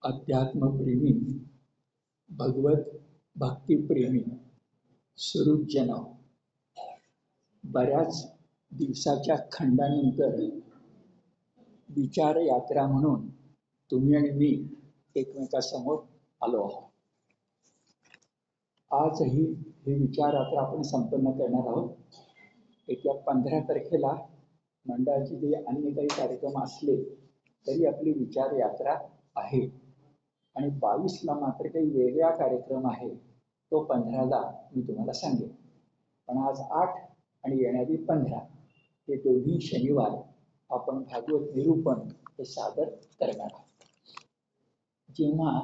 अध्यात्मप्रेमी, भगवत भक्तिप्रेमी सुहृदजन, बऱ्याच दिवसाच्या खंडानंतर विचार यात्रा म्हणून तुम्ही आणि मी एकमेकांसमोर आलो आहोत. आजही ही विचार यात्रा आपण संपन्न करणार आहोत. येत्या 15 तारखेला मंडळाचे जे अन्य काही कार्यक्रम असले तरी आपली विचार यात्रा आहे आणि 22ला मात्र काही वेगळा कार्यक्रम आहे. तो 15ला मी तुम्हाला सांगेन. पण आज 8 आणि येणारी 15 हे दोन्ही शनिवार आपण भागवत निरूपण हे सादर करणार आहोत. जेव्हा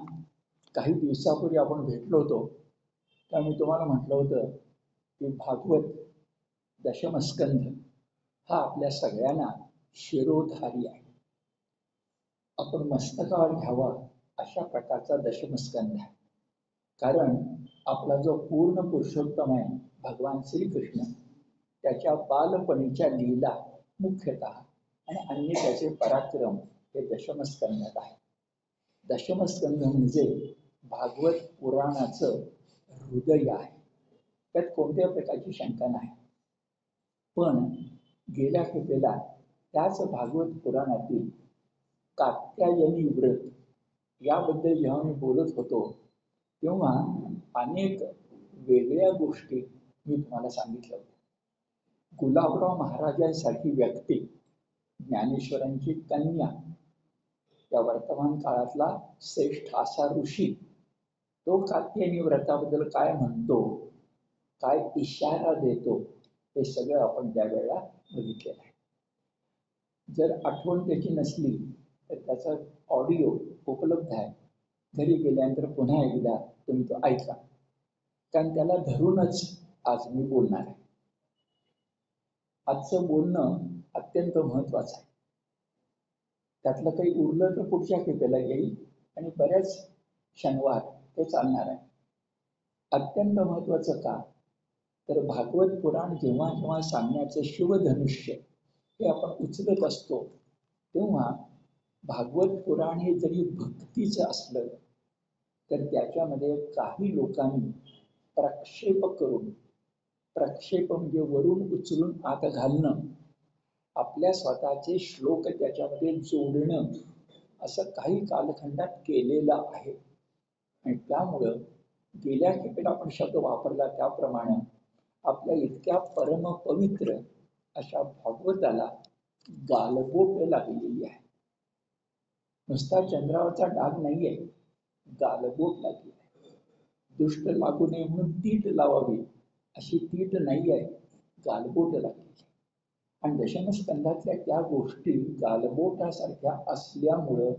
काही दिवसापूर्वी आपण भेटलो होतो तेव्हा मी तुम्हाला म्हटलं होतं की भागवत दशमस्कंध हा आपल्या सगळ्यांना शिरोधारी आहे. आपण मस्तकावर घ्यावा अशा प्रकारचा दशमस्कंध आहे. कारण आपला जो पूर्ण पुरुषोत्तम आहे भगवान श्रीकृष्ण, त्याच्या बालपणीच्या लीला मुख्यतः आणि अन्य त्याचे पराक्रम हे दशमस्कंधात आहे. दशमस्कंध म्हणजे भागवत पुराणाचं हृदय आहे. त्यात कोणत्या प्रकारची शंका नाही. पण गेल्या खेपेला त्याच भागवत पुराणातील कात्यायनी व्रत याबद्दल जेव्हा मी बोलत होतो तेव्हा अनेक वेगळ्या गोष्टी मी तुम्हाला सांगितल्या होत्या. गुलाबराव महाराजांसारखी व्यक्ती, ज्ञानेश्वरांची कन्या, त्या वर्तमान काळातला श्रेष्ठ असा ऋषी, तो कात्यायनी व्रताबद्दल काय म्हणतो, काय इशारा देतो, हे सगळं आपण त्यावेळेला बघितलेलं आहे. जर आठवण त्याची नसली तर त्याचा ऑडिओ उपलब्ध आहे. घरी गेल्यानंतर पुन्हा एकदा तुम्ही तो ऐका, कारण त्याला धरूनच आज मी बोलणार आहे. आजचं बोलणं अत्यंत महत्वाचं आहे. त्यातलं काही उरलं तर पुढच्या खेपेला येईल आणि बऱ्याच शनिवार ते चालणार आहे. अत्यंत महत्वाचं का, तर भागवत पुराण जेव्हा जेव्हा सांगण्याचं शिवधनुष्य हे आपण उचलत असतो तेव्हा भागवत पुराण हे जरी भक्तीचं असलं तर त्याच्यामध्ये काही लोकांनी प्रक्षेप करून, प्रक्षेप म्हणजे वरून उचलून आत घालणं, आपल्या स्वतःचे श्लोक त्याच्यामध्ये जोडणं, असं काही कालखंडात केलेलं आहे. आणि त्यामुळं गेल्या खेपेला आपण शब्द वापरला त्याप्रमाणे आपल्या इतक्या परम पवित्र अशा भागवताला गालबोट लागलेली आहे. नुसता चंद्रावरचा डाग नाहीये, गालबोट लागली आहे. दुष्ट लागू नये म्हणून तीट लावावी अशी तीट नाही आहे, गालबोट लागली. आणि दशमस्कंधातल्या त्या गोष्टी गालबोटासारख्या असल्यामुळं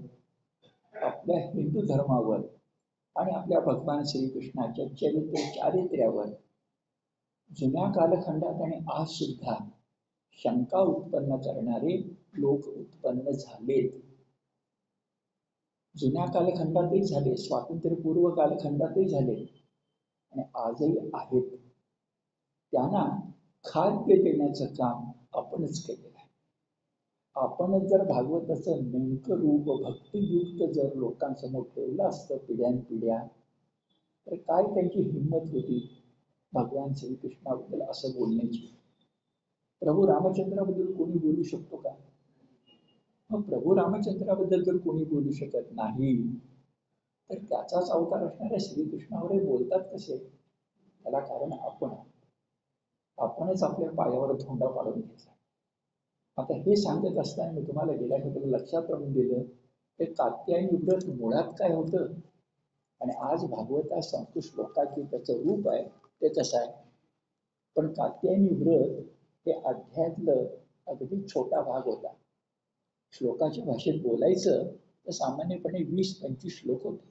आपल्या हिंदू धर्मावर आणि आपल्या भगवान श्रीकृष्णाच्या चारित्र्यावर जुन्या कालखंडात आणि आज सुद्धा शंका उत्पन्न करणारे लोक उत्पन्न झालेत. जुन्या कालखंडातही झाले, स्वातंत्र्यपूर्व कालखंडातही झाले आणि आजही आहेत. त्यांना खाद्य देण्याचं काम आपणच केलेलं आहे. आपणच जर भागवताचं नेमकं रूप भक्तियुक्त जर लोकांसमोर ठेवलं असतं पिढ्यानपिढ्या, तर काय त्यांची हिंमत होती भगवान श्रीकृष्णाबद्दल असं बोलण्याची. प्रभू रामचंद्राबद्दल कोणी बोलू शकतो का? मग प्रभू रामचंद्राबद्दल जर कोणी बोलू शकत नाही तर त्याचाच अवतार असणाऱ्या श्रीकृष्णावर बोलतात कसे? त्याला कारण आपणच आपल्या पायावर धोंडा पाडून घेतला. आता हे सांगत असताना मी तुम्हाला गेल्या खेपेला लक्षात आणून दिलं ते कात्यायनी व्रत मुळात काय होतं आणि आज भागवता संतुष्ट श्लोकाची त्याचं रूप आहे ते कसं आहे. पण कात्यायनी व्रत हे अध्यायातलं अगदी छोटा भाग होता. श्लोकाच्या भाषेत बोलायचं तर सामान्यपणे 20-25 श्लोक होते.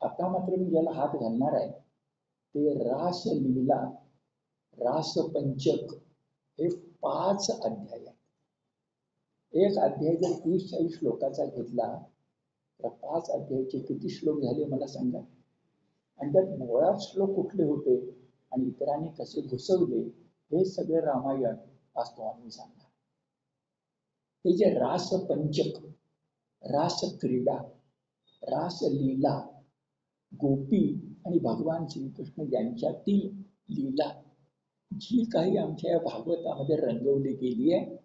आता मात्र मी ज्याला हात घालणार आहे ते रासलीला, रासपंचक हे 5 अध्याय आहेत. एक अध्याय जर 30-40 श्लोकाचा घेतला तर 5 अध्यायाचे किती श्लोक झाले मला सांगा. आणि त्यात मुळात श्लोक कुठले होते आणि इतरांनी कसे घुसवले हे सगळे रामायण आज तुम्हाला मी सांगणार. हे जे रासपंचक, रासक्रीडा, रासलीला, गोपी आणि भगवान श्रीकृष्ण यांच्यातील लीला जी काही आमच्या या भागवतामध्ये रंगवली गेली आहे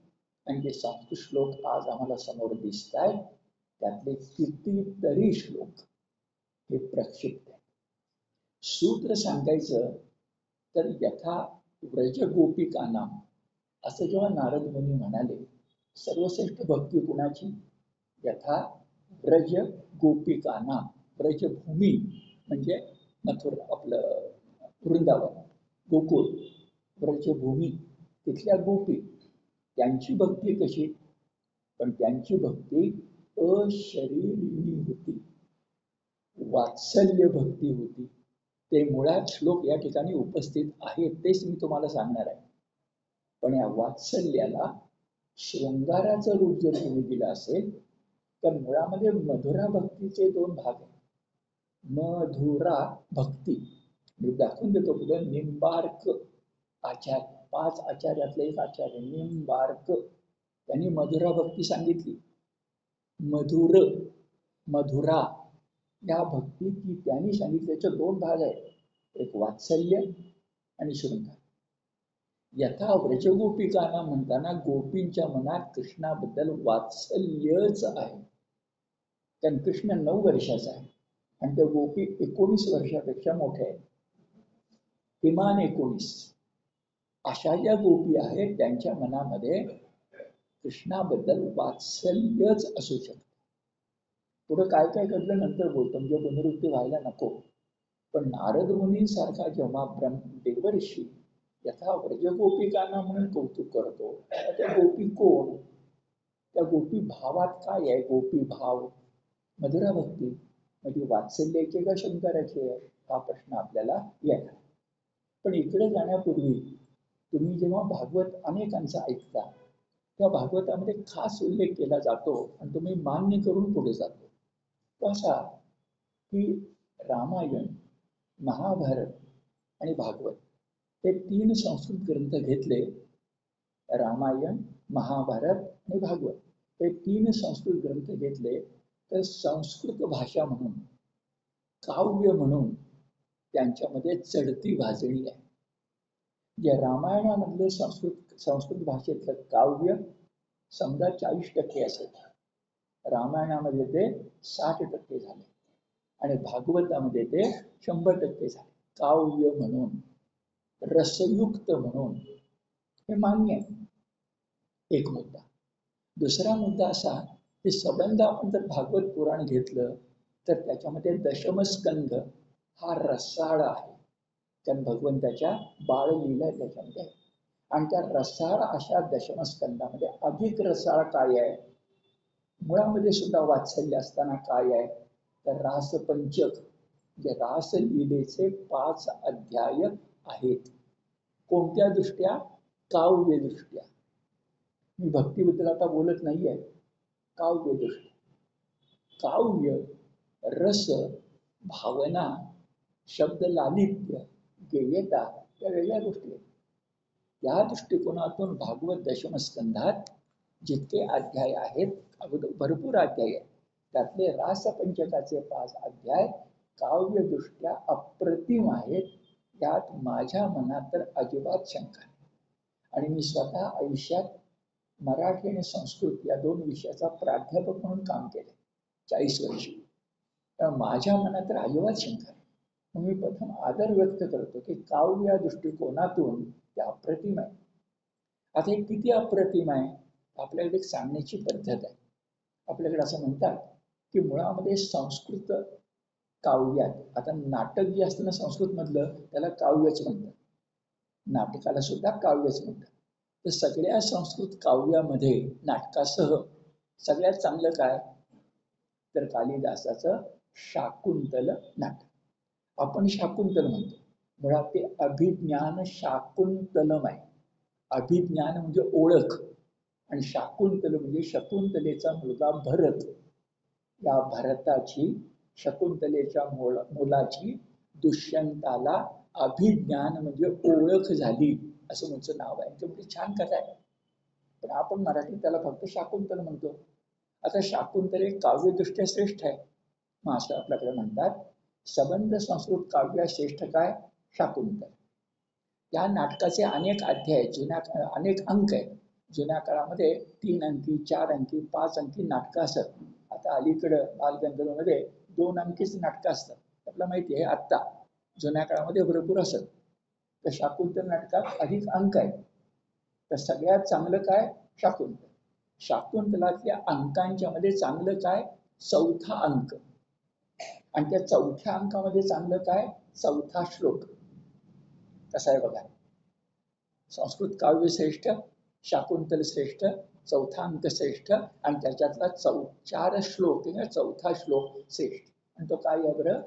आणि जे संस्कृत श्लोक आज आम्हाला समोर दिसत आहेत त्यातले कितीतरी श्लोक हे प्रक्षिप्त आहे. सूत्र सांगायचं तर यथा व्रज गोपिकानाम असं जेव्हा नारद मुनी म्हणाले, सर्वश्रेष्ठ भक्ती कुणाची? यथा व्रज गोपिकानाम, व्रजभूमी म्हणजे मथुरा, आपलं वृंदावन, गोकुळ, व्रजभूमी, तिथल्या गोपी, त्यांची भक्ती कशी? पण त्यांची भक्ती अशरीरिणी होती, वात्सल्य भक्ती होती. ते मुळात श्लोक या ठिकाणी उपस्थित आहेत, तेच मी तुम्हाला सांगणार आहे. पण या वात्सल्याला शृंगाराचं रूप जर तुम्ही दिलं असेल तर मुळामध्ये मधुरा भक्तीचे दोन भाग आहेत. मधुरा भक्ती मी दाखवून देतो पुढे. निंबार्क आचार्य, 5 आचार्यातले एक आचार्य निंबार्क, त्यांनी मधुरा भक्ती सांगितली. मधुर, मधुरा या भक्ती ती त्यांनी सांगितल्याचे दोन भाग आहेत, एक वात्सल्य आणि शृंगार. यथा व्रजगोपिकांना म्हणताना गोपींच्या मनात कृष्णाबद्दल वात्सल्यच आहे. कारण कृष्ण 9 वर्षाचा आहे आणि त्या गोपी 19 वर्षापेक्षा मोठ्या आहेत, किमान 19. अशा ज्या गोपी आहेत त्यांच्या मनामध्ये कृष्णाबद्दल वात्सल्यच असू शकते. पुढे काय काय घडलं नंतर बोलतो, म्हणजे पुनरुक्ती व्हायला नको. पण नारद मुनींसारखा जेव्हा देवर्षी यथा व्रजगोपिकांना म्हणून कौतुक करतो, त्या गोपी कोण? त्या गोपी भावात काय आहे? गोपी भाव मधुरा भक्ती म्हणजे वात्सल्याचे का शंकराचे हा प्रश्न आपल्याला येणार. पण इकडे जाण्यापूर्वी तुम्ही जेव्हा भागवत अनेकांचा ऐकता तेव्हा भागवतामध्ये खास उल्लेख केला जातो आणि तुम्ही मान्य करून पुढे जातो. तो असा की रामायण, महाभारत आणि भागवत हे 3 संस्कृत ग्रंथ घेतले. रामायण, महाभारत आणि भागवत हे 3 संस्कृत ग्रंथ घेतले तर संस्कृत भाषा म्हणून, काव्य म्हणून त्यांच्यामध्ये चढती वाजणी आहे. जे रामायणामधलं संस्कृत भाषेतलं काव्य समजा 40% असेल, रामायणामध्ये ते 60% झाले आणि भागवतामध्ये ते 100% झाले. काव्य म्हणून, रसयुक्त म्हणून हे मान्य आहे. एक मुद्दा. दुसरा मुद्दा असा की संबंध आपण जर भागवत पुराण घेतलं तर त्याच्यामध्ये दशमस्कंध हा रसाळ आहे, कारण भगवंताच्या बाळलीला त्याच्यामध्ये आहे. आणि त्या रसाळ अशा दशमस्कंदामध्ये अधिक रसाळ काय आहे? मुळामध्ये सुद्धा वात्सल्य असताना काय आहे तर रासपंचक, जे रासलीलेचे 5 अध्याय आहेत. कोणत्या दृष्ट्या? काव्य दृष्ट्या. मी भक्तीबद्दल आता बोलत नाहीये, काव्य दृष्ट्या. काव्य, रस, भावना, शब्द लालित्य, गेयता या वेगळ्या गोष्टी आहेत. या दृष्टिकोनातून भागवत दशमस्कंधात जितके अध्याय आहेत, भरपूर अध्याय आहेत, त्यातले रासपंचकाचे 5 अध्याय काव्यदृष्ट्या अप्रतिम आहेत. त्यात माझ्या मनात तर अजिबात शंका नाही. आणि मी स्वतः आयुष्यात मराठी आणि संस्कृत या 2 विषयाचा प्राध्यापक म्हणून काम केले 40 वर्षी. तर माझ्या मनात तर अजिबात शंका नाही. मग मी प्रथम आदर व्यक्त करतो की काव्य या दृष्टिकोनातून ते अप्रतिम आहे. आता हे किती अप्रतिम आहे? आपल्याकडे एक सांगण्याची पद्धत आहे. आपल्याकडे असं म्हणतात की मुळामध्ये संस्कृत काव्यात, आता नाटक जे असतं ना संस्कृत मधलं त्याला काव्यच म्हणतात, नाटकाला सुद्धा काव्यच म्हणतात. तर सगळ्या संस्कृत काव्यामध्ये नाटकासह सगळ्यात चांगलं काय तर कालिदासाचं शाकुंतल नाटक. आपण शाकुंतल म्हणतो, मुळात ते अभिज्ञान शाकुंतलम आहे. अभिज्ञान म्हणजे ओळख आणि शाकुंतल म्हणजे शकुंतलेचा मुलगा भरत. या भरताची, शकुंतलेच्या मुलाची दुष्यंताला अभिज्ञान म्हणजे ओळख झाली असं तुमचं नाव आहे. म्हणजे छान कथा आहे, पण आपण मराठीत त्याला फक्त शाकुंतल म्हणतो. आता शाकुंतल हे काव्यदृष्ट्या श्रेष्ठ आहे, मग असं आपल्याकडे म्हणतात संबंध संस्कृत काव्य श्रेष्ठ काय शाकुंतल. या नाटकाचे अनेक अध्याय अनेक अंक आहेत. जुन्या काळामध्ये 3 अंकी 4 अंकी 5 अंकी नाटकं असत. आता अलीकडं बालगंधर्वमध्ये 2 अंकीच नाटकं असतात. आपल्याला माहिती आहे आत्ता जुन्या काळामध्ये भरपूर असत. तर शाकुंतल नाटकात अधिक अंक आहेत. तर सगळ्यात चांगलं काय शाकुंतल. शाकुंतलातल्या अंकांच्या मध्ये चांगलं काय 4था अंक. आणि त्या 4थ्या अंकामध्ये चांगलं काय 4था श्लोक. कसा आहे बघा. संस्कृत काव्य श्रेष्ठ, शाकुंतल श्रेष्ठ, 4था अंक श्रेष्ठ आणि त्याच्यातला 4 श्लोक किंवा 4था श्लोक श्रेष्ठ. आणि तो काय आहे बरं.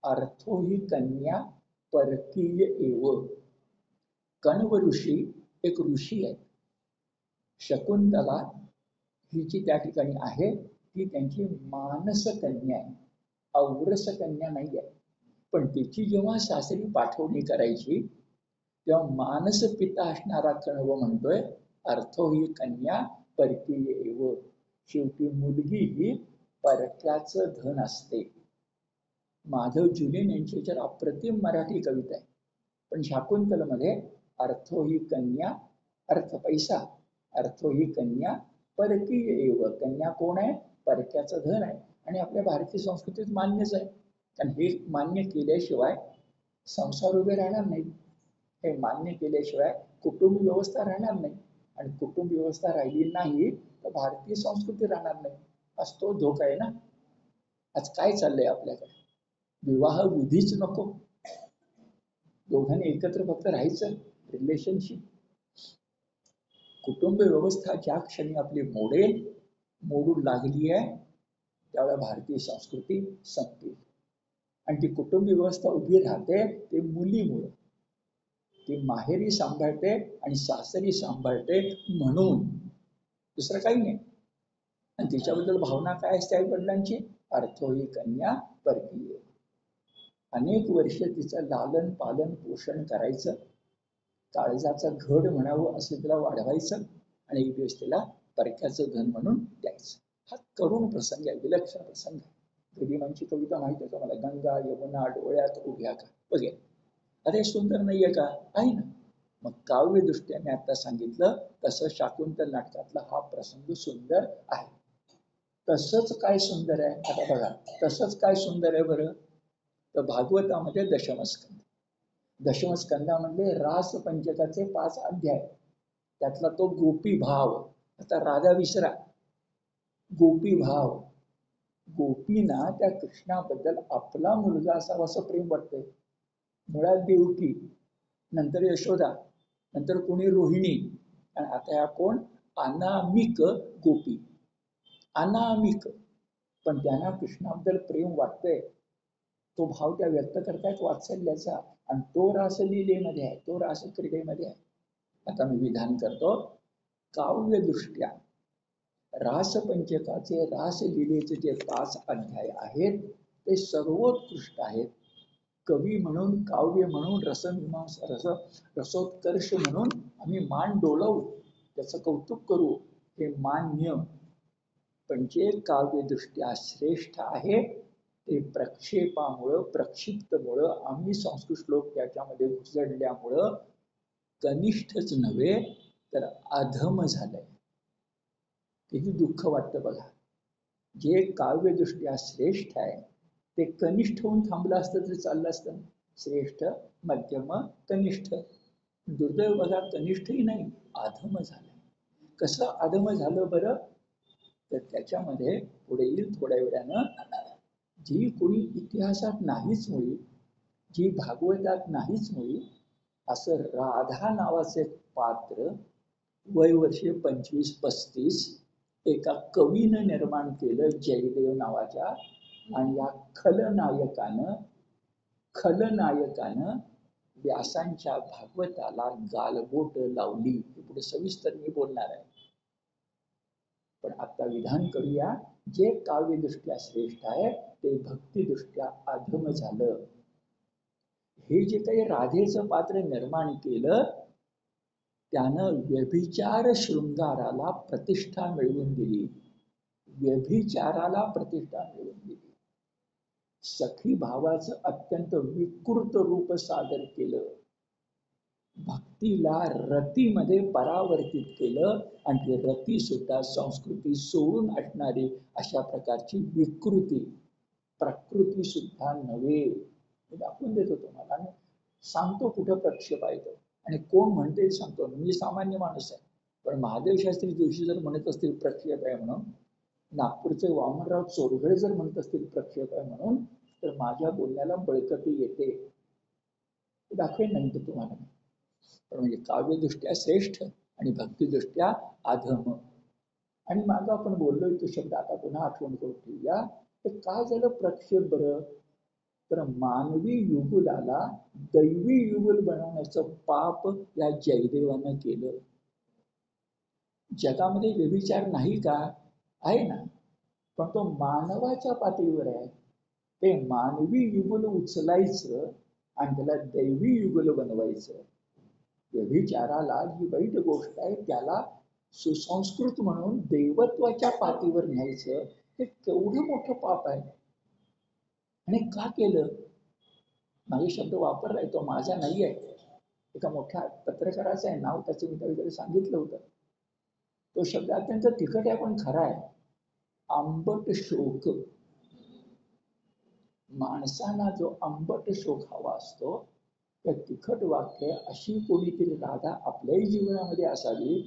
अर्थो ही कन्या परकीय एव. कण्व ऋषी एक ऋषी आहे. शकुंतला ही जी त्या ठिकाणी आहे ती त्यांची मानस कन्या आहे, औरस कन्या नाही आहे. पण तिची जेव्हा सासरी पाठवणी करायची तेव्हा मानस पिता असणारा कण्व म्हणतोय अर्थो ही कन्या परकीय एव. शेवटी मुलगी ही परक्याचं धन असते. माधव जुलीन यांची जर अप्रतिम मराठी कविता आहे. पण शाकुंतलमध्ये अर्थो ही कन्या, अर्थ पैसा, अर्थो ही कन्या परकीय एव. कन्या कोण आहे परक्याचं धन आहे. आणि आपल्या भारतीय संस्कृतीत मान्यच आहे. कारण हे मान्य केल्याशिवाय संसार उभे राहणार नाही. हे मान्य केल्याशिवाय कुटुंब व्यवस्था राहणार नाही. आणि कुटुंब व्यवस्था राहिली नाही तर भारतीय संस्कृती राहणार नाही. आज तो धोका आहे ना. आज काय चाललंय आपल्याकडे. विवाह विधीच नको. दोघांनी एकत्र फक्त राहायचं रिलेशनशिप. कुटुंब व्यवस्था ज्या क्षणी आपली मोडू लागली आहे त्यावेळेला भारतीय संस्कृती संपली. आणि ती कुटुंब व्यवस्था उभी राहते ते मुलीमुळे. ती माहेरी सांभाळते आणि सासरी सांभाळते म्हणून, दुसरं काही नाही. आणि तिच्याबद्दल भावना काय असते आई वडिलांची. अर्थो ही कन्या परकीय. अनेक वर्ष तिचं लालन पालन पोषण करायचं, काळजाचं घड म्हणावं असं तिला वाढवायचं आणि एक दिवस तिला परक्याचं धन म्हणून द्यायचं. हा करुण प्रसंग आहे, विलक्षण प्रसंग आहे. गरिबांची कविता माहिती आहे का मला. गंगा यमुना डोळ्यात उभ्या का वगैरे. अरे सुंदर नाहीये का. आहे ना. मग काव्यदृष्ट्या मी आता सांगितलं तसं शाकुंतल नाटकातला हा प्रसंग सुंदर आहे. तसंच काय सुंदर आहे आता बघा. तसंच काय सुंदर आहे बरं. तर भागवतामध्ये दशमस्कंद. दशमस्कंदामध्ये रास पंचकाचे 5 अध्याय. त्यातला तो गोपी भाव. आता राधा विसरा. गोपी भाव. गोपींना त्या कृष्णाबद्दल आपला मुलगा असावा असं प्रेम वाटतंय. मुळात देवकी, नंतर यशोदा, नंतर कोणी रोहिणी आणि आता या कोण अनामिक गोपी. अनामिक. पण त्यांना कृष्णाबद्दल प्रेम वाटतंय. तो भाव त्या व्यक्त करतायत वात्सल्याचा. आणि तो रासलीलेमध्ये आहे, तो रासक्रीडेमध्ये आहे. आता मी विधान करतो. काव्यदृष्ट्या रासपंचकाचे रासलीलेचे जे 5 अध्याय आहेत ते सर्वोत्कृष्ट आहेत. कवी म्हणून, काव्य म्हणून, रसमीमांसा रसोत्कर्ष म्हणून आम्ही मान डोलवू, त्याचं कौतुक करू, हे मान्य. पण जे काव्यदृष्ट्या श्रेष्ठ आहे ते प्रक्षेपामुळं, प्रक्षिप्तमुळं, आम्ही संस्कृत श्लोक त्याच्यामध्ये घुसडल्यामुळं कनिष्ठच नव्हे तर अधम झालंय. किती दुःख वाटतं बघा. जे काव्यदृष्ट्या श्रेष्ठ आहे ते कनिष्ठ होऊन थांबलं असतं तरी चाललं असतं. श्रेष्ठ, मध्यम, कनिष्ठ. दुर्दैव बघा कनिष्ठही नाही, अधम झालं. कसं अधम झालं बरं. तर त्याच्यामध्ये पुढे येईल थोड्या वेळानं. जी कोणी इतिहासात नाहीच मुळी, जी भागवतात नाहीच मुळी, असं राधा नावाचे पात्र वय वर्षे 25-35 एका कवीनं निर्माण केलं जयदेव नावाच्या. आणि या खलनायकानं व्यासांच्या भागवताला गालबोट लावली. पुढे सविस्तर मी बोलणार आहे. पण आता विधान करूया. जे काव्यदृष्ट्या श्रेष्ठ आहे ते भक्तिदृष्ट्या अधम झालं. हे जे काही राधेचं पात्र निर्माण केलं त्यानं व्यभिचार शृंगाराला प्रतिष्ठा मिळवून दिली. व्यभिचाराला प्रतिष्ठा मिळवून दिली. सखी भावाचं अत्यंत विकृत रूप सादर केलं. भक्तीला रतीमध्ये परावर्तित केलं आणि ती रती सुद्धा संस्कृती सोडून असणारी अशा प्रकारची विकृती, प्रकृती सुद्धा नव्हे. हे दाखवून देतो तुम्हाला आणि सांगतो कुठं प्रक्षेप आहे तो आणि कोण म्हणते सांगतो. मी सामान्य माणूस आहे, पण महादेव शास्त्री जोशी जर म्हणत असतील प्रक्षेप आहे म्हणून, नागपूरचे वामनराव चोरघळे जर म्हणत असतील प्रक्षेप आहे म्हणून, तर माझ्या बोलण्याला बळकटी येते. दाखवेन नंतर तुम्हाला. पण म्हणजे काव्यदृष्ट्या श्रेष्ठ आणि भक्तिदृष्ट्या अधम. आणि मागं आपण बोललोय तो शब्द आता पुन्हा आठवण करून ठेवूया. तर काय झालं प्रक्षेप बरं? तर मानवी युगुलाला दैवी युगुल बनवण्याचं पाप या जयदेवानं केलं. जगामध्ये व्यभिचार नाही का? आहे ना, पण तो मानवाच्या पातळीवर आहे. ते मानवी युगुल उचलायचं आणि त्याला दैवी युगुल बनवायचं. व्यभिचाराला जी वाईट गोष्ट आहे त्याला सुसंस्कृत म्हणून देवत्वाच्या पातळीवर न्यायचं, हे केवढं मोठं पाप आहे. आणि का केलं? माझे शब्द वापरलाय तो माझा नाही आहे, एका मोठ्या पत्रकाराचं आहे नाव, त्याचं मी त्यावेळी सांगितलं होतं. तो शब्द अत्यंत तिखट आहे पण खरा आहे. आंबट शोक. माणसांना जो आंबट शोक हवा असतो, त्या तिखट वाक्य अशी कोणीतरी राधा आपल्याही जीवनामध्ये असावी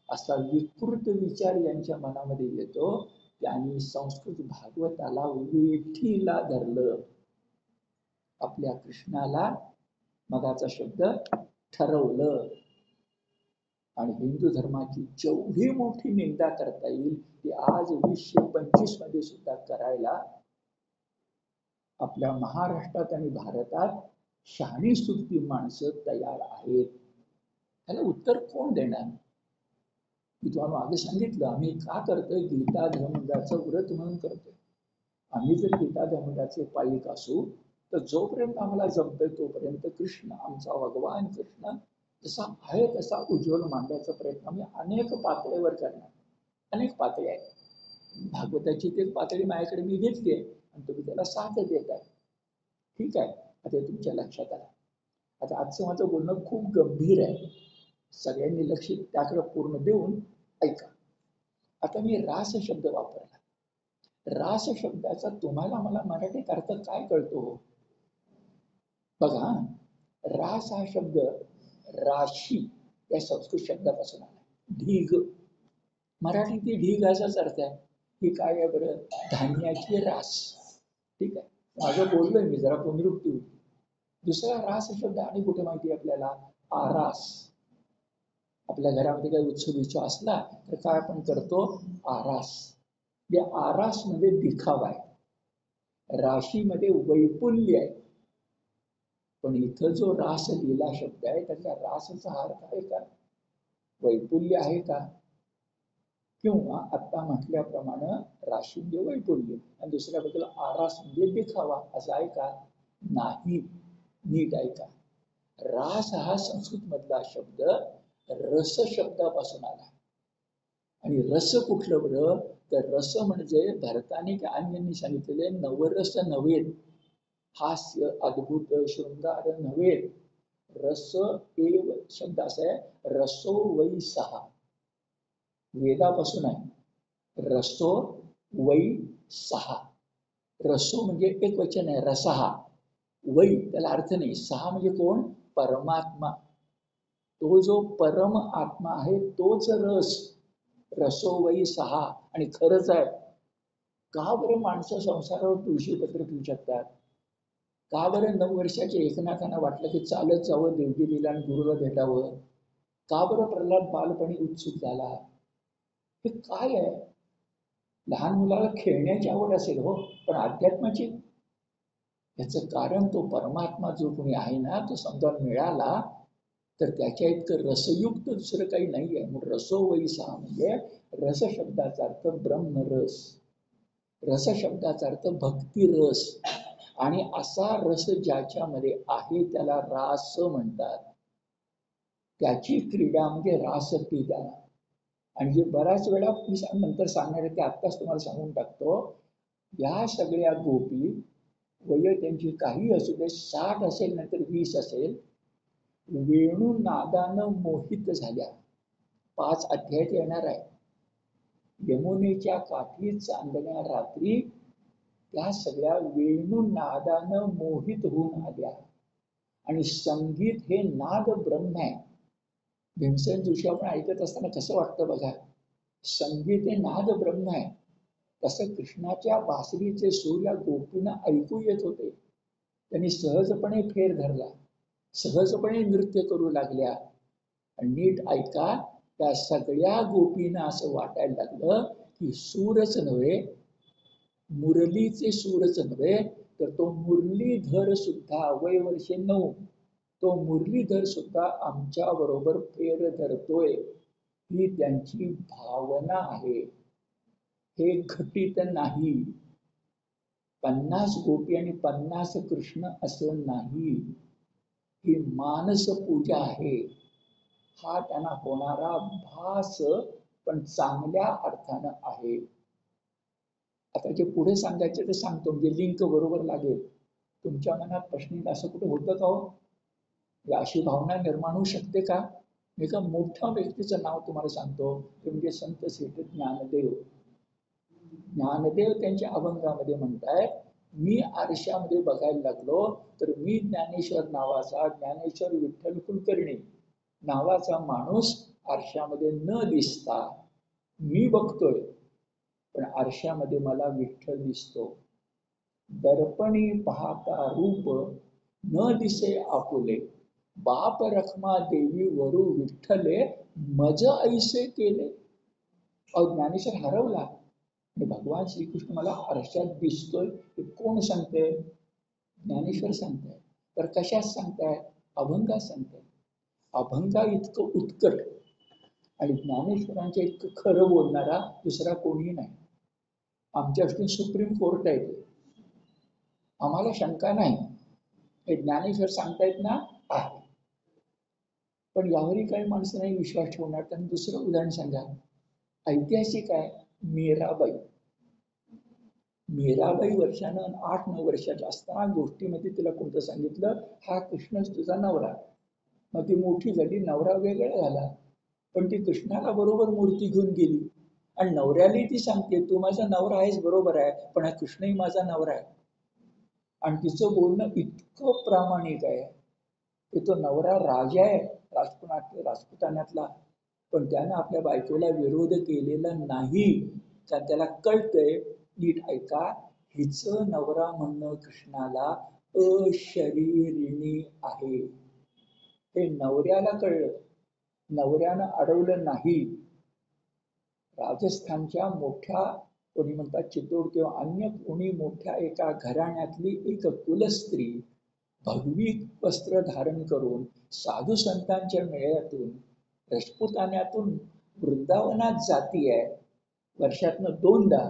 असा विकृत विचार यांच्या मनामध्ये येतो. त्यांनी संस्कृत भागवताला वेठीला धरलं. आपल्या कृष्णाला मगाचा शब्द ठरवलं. आणि हिंदू धर्माची जेवढी मोठी निंदा करता येईल ती आज 2025 मध्ये सुद्धा करायला आपल्या महाराष्ट्रात आणि भारतात शहाणी सुरती माणसं तयार आहेत. त्याला उत्तर कोण देणार? मी तुम्हाला मागे सांगितलं आम्ही का करतोय. गीता धर्मदाचं व्रत म्हणून करतोय. आम्ही जर गीता धर्मदाचे पायिक असू तर जोपर्यंत आम्हाला जमतोय तोपर्यंत कृष्ण, आमचा भगवान कृष्ण जसा आहे तसा उज्ज्वल मांडण्याचा प्रयत्न आम्ही अनेक पातळीवर करणार. अनेक पातळी आहेत. भागवताची ते पातळी माझ्याकडे मी घेतली आहे आणि तुम्ही त्याला साथ देत आहे. ठीक आहे, आता तुमच्या लक्षात आलं. आता आजचं माझं बोलणं खूप गंभीर आहे, सगळ्यांनी लक्ष त्याकडे पूर्ण देऊन ऐका. आता मी रास शब्द वापरला. रास शब्दाचा तुम्हाला मला मराठीत अर्थ काय कळतो? बघा, रास हा शब्द राशी या संस्कृत शब्दापासून आला. ढीग, मराठीत ढीग असाच अर्थ आहे. ही काय आहे बरं? धान्याची रास. ठीक आहे, माझं बोललोय मी, जरा पुनरुक्ती होती. दुसरा रास शब्द आणि कुठे माहिती आपल्याला? आरास. आपल्या घरामध्ये काही उत्सव विचार असला तर काय आपण करतो? आरास. या आरास मध्ये दिखावा आहे, राशीमध्ये वैपुल्य आहे. पण इथं जो रास लिहिला शब्द आहे त्याचा रासचा अर्थ आहे का? वैपुल्य आहे का? किंवा आता म्हटल्याप्रमाणे राशी म्हणजे वैपुल्य आणि दुसऱ्या बाजूला आरास म्हणजे दिखावा, असं आहे का? नाही. नीट ऐका. रास हा संस्कृत मधला शब्द रस शब्दापासून आला. आणि रस कुठलं बरं? तर रस म्हणजे भरताने की अन्यांनी सांगितलेले नवरस नव्हे, हास्य, अद्भुत, शृंगार नव्हे. रस एव शब्द असा आहे, रसो वै सहा, वेदापासून आहे. रसो वै सहा. रसो म्हणजे एक वचन आहे, रसहा. वै त्याला अर्थ नाही. सहा म्हणजे कोण? परमात्मा. तो जो परम आत्मा आहे तोच रस. रसो वै सहा. आणि खरंच आहे. का बरं माणसं संसारावर तुळशीपत्र ठेवू शकतात? का बरं 9 वर्षाच्या एकनाथांना वाटलं की चालत जावं देवगिरीला आणि गुरुला भेटावं? का बरं प्रल्हाद बालपणी उत्सुक झाला? हे काय आहे? लहान मुलाला खेळण्याची आवड असेल हो, पण अध्यात्माची? याचं कारण तो परमात्मा जो कोणी आहे ना तो समजा मिळाला तर त्याच्या इतकं रसयुक्त दुसरं काही नाही आहे. मग रसो वै सहा म्हणजे रस शब्दाचा अर्थ ब्रह्मरस, रस शब्दाचा अर्थ भक्तिरस. आणि असा रस ज्याच्यामध्ये आहे त्याला रास म्हणतात. त्याची क्रीडा म्हणजे रास क्रीडा. आणि जे बऱ्याच वेळा मी नंतर सांगणार आहे ते आत्ताच तुम्हाला सांगून टाकतो. या सगळ्या गोपी वय त्यांची काही असू दे, 60 असेल नंतर 20 असेल, वेणू नादानं मोहित झाल्या. 5 अध्यायात येणार आहे. यमुनेच्या काठी चांदण्या रात्री त्या सगळ्या वेणू नादानं मोहित होऊन आल्या. आणि संगीत हे नाद ब्रह्म आहे. भीमसेन जोशी आपण ऐकत असताना कसं वाटतं बघा. संगीत हे नाद ब्रह्म आहे. तसं कृष्णाच्या बासरीचे सूर या गोपींना ऐकू येत होते. त्यांनी सहजपणे फेर धरला, सहजपणे नृत्य करू लागल्या. आणि नीट ऐका, त्या सगळ्या गोपींना असं वाटायला लागलं की सूरच नव्हे, मुरलीचे सूरच नव्हे, तर तो मुरलीधर सुद्धा, वय वर्षे 9, तो मुरलीधर सुद्धा आमच्या बरोबर फेर धरतोय, ही त्यांची भावना आहे. हे घटित नाही. 50 गोपी आणि 50 कृष्ण असं नाही. ही मानस पूजा आहे. हा त्यांना होणारा भास पण चांगल्या अर्थानं आहे. आता जे पुढे सांगायचे ते सांगतो, म्हणजे लिंक बरोबर लागेल. तुमच्या मनात प्रश्न येईल, असं कुठे होतं का हो? अशी भावना निर्माण होऊ शकते का? मी एका मोठ्या व्यक्तीचं नाव तुम्हाला सांगतो, ते म्हणजे संत श्री ज्ञानदेव. ज्ञानदेव त्यांच्या अभंगामध्ये म्हणतायत, मी आरशामध्ये बघायला लागलो तर मी ज्ञानेश्वर नावाचा, ज्ञानेश्वर विठ्ठल कुलकर्णी नावाचा माणूस आरशामध्ये न दिसता मी बघतोय, पण आरशामध्ये मला विठ्ठल दिसतो. दर्पणी पाहता रूप न दिसे आपुले, बाप रखमा देवी वरू विठ्ठले मज ऐसे केले. ज्ञानेश्वर हरवला आणि भगवान श्रीकृष्ण मला आरशात दिसतोय, हे कोण सांगते? ज्ञानेश्वर सांगताय. तर कशात सांगताय? अभंगात सांगताय. अभंगा इतकं उत्कट आणि ज्ञानेश्वरांच्या इतकं खरं बोलणारा दुसरा कोणी नाही. आमच्या सुप्रीम कोर्ट आहे ते, आम्हाला शंका नाही. हे ज्ञानेश्वर सांगतायत ना, आहे. पण यावरही काही माणसं नाही विश्वास ठेवणार. त्यांनी दुसरं उदाहरण सांगा. ऐतिहासिक आहे मीराबाई. मीराबाई वर्षानं 8-9 वर्षाच्या असताना गोष्टीमध्ये तिला कोणतं सांगितलं, हा कृष्णच तुझा नवरा. मग ती मोठी झाली, नवरा वेगळा झाला, पण ती कृष्णाला बरोबर मूर्ती घेऊन गेली आणि नवऱ्यालाही ती सांगते, तू माझा नवरा आहेस बरोबर आहे, पण हा कृष्णही माझा नवरा आहे. आणि तिचं बोलणं इतकं प्रामाणिक आहे की तो नवरा राजा आहे राजपुतानातला, पण त्यानं आपल्या बायकोला विरोध केलेला नाही. कारण त्याला कळतंय, नीट ऐका, हिचं नवरा म्हणणं कृष्णाला अशरीरिणी आहे. हे नवऱ्याला कळलं, नवऱ्यानं अडवलं नाही. राजस्थानच्या मोठ्या, कोणी म्हणतात चित्तोड किंवा अन्य कोणी मोठ्या एका घराण्यातली एक कुलस्त्री भगवी वस्त्र धारण करून साधू संतांच्या मेळ्यातून राजपुतान्यातून वृंदावनात जाती आहे वर्षातनं 2दा,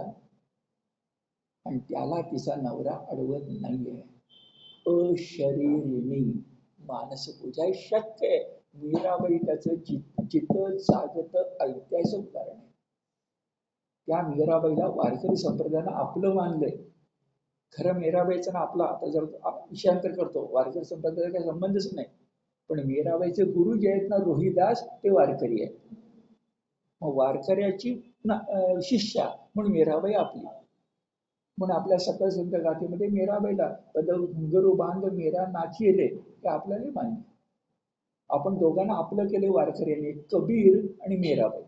आणि त्याला तिचा नवरा अडवत नाहीये. अशरीरिणी मानसपूजा शक्य आहे. मीराबाई त्याचं चित्त जागत ऐतिहासिक उदाहरण आहे. त्या मीराबाईला वारकरी संप्रदायानं आपलं मानलंय. खरं मीराबाईचं ना आपला, आता जर विषयांतर करतो, वारकरी संप्रदायाचा काही संबंधच नाही. पण मीराबाईचे गुरु जे आहेत ना रोहिदास, ते वारकरी आहेत. मग वारकऱ्याची शिष्या म्हणून मीराबाई आपली. म्हणून आपल्या सकल संत गाथेमध्ये मीराबाईला पदव घुंगरू बांध मीरा नाची रे, हे आपल्याला मान्य. आपण दोघांना आपलं केले वारकऱ्यांनी, कबीर आणि मीराबाई.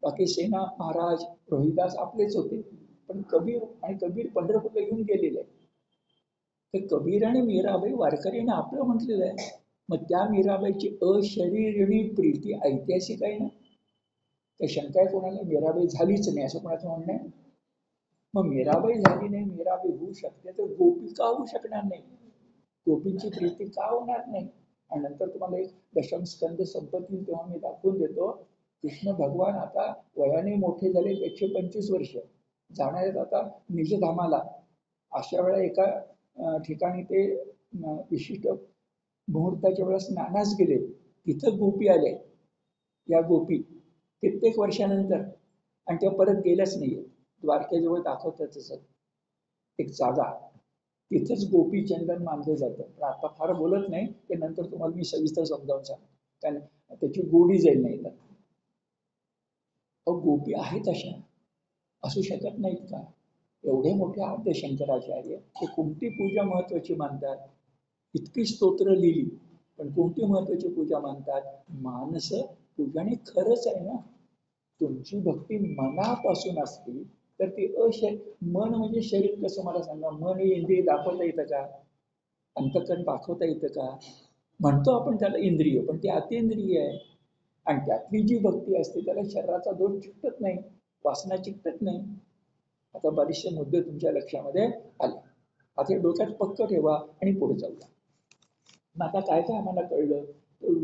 बाकी सेना महाराज रोहिदास आपलेच होते, पण कबीर पंढरपूरला येऊन गेलेले. तर कबीर आणि मीराबाई वारकऱ्याने आपलं म्हटलेलं आहे. मग त्या मीराबाईची अशरीरिणी प्रीती ऐतिहासिक आहे ना. काही शंका आहे कोणाला? मीराबाई झालीच नाही असं कोणाचं म्हणणं आहे? मग मीराबाई झाली नाही, मीराबाई होऊ शकते, तर गोपी का होऊ शकणार नाही? गोपींची प्रीती का होणार नाही? आणि नंतर तुम्हाला एक दशम स्कंद संपत्ती तेव्हा मी दाखवून देतो. कृष्ण भगवान आता वयाने मोठे झाले, 125 वर्ष, जाणार आहेत आता निजधामाला. अशा वेळा एका ठिकाणी ते विशिष्ट मुहूर्ताच्या वेळेस स्नानास गेले. तिथं गोपी आले. या गोपी कित्येक वर्षानंतर, आणि त्या परत गेल्याच नाहीये. द्वारकेजवळ दाखवतात तसं एक जागा. तिथंच गोपीचंदन मानलं जातं. पण आता फार बोलत नाही, ते नंतर तुम्हाला मी सविस्तर समजावून सांग, कारण त्याची गोडी जाईल नाही तर. गोपी आहेत अशा, असू शकत नाहीत का? एवढे मोठे आद्य शंकराचार्य ते कोणती पूजा महत्वाची मानतात? इतकी स्तोत्र लिहिली, पण कोणती महत्वाची पूजा मानतात? मानस पूजाने खरंच आहे ना, तुमची भक्ती मनापासून असली तर ती मन म्हणजे शरीर कसं मला सांगा, मन हे इंद्रिय दाखवता येतं का? अंतकरण दाखवता येतं का? म्हणतो आपण त्याला इंद्रिय, पण ते अतिंद्रिय आहे. आणि त्यातली जी भक्ती असते त्याला शरीराचा दोष चिकटत नाही, वासना चिकटत नाही. आता बरेचसे मुद्दे तुमच्या लक्षामध्ये आले. आता हे डोक्यात पक्क ठेवा आणि पुढे जाऊया. मग आता काय काय आम्हाला कळलं, तर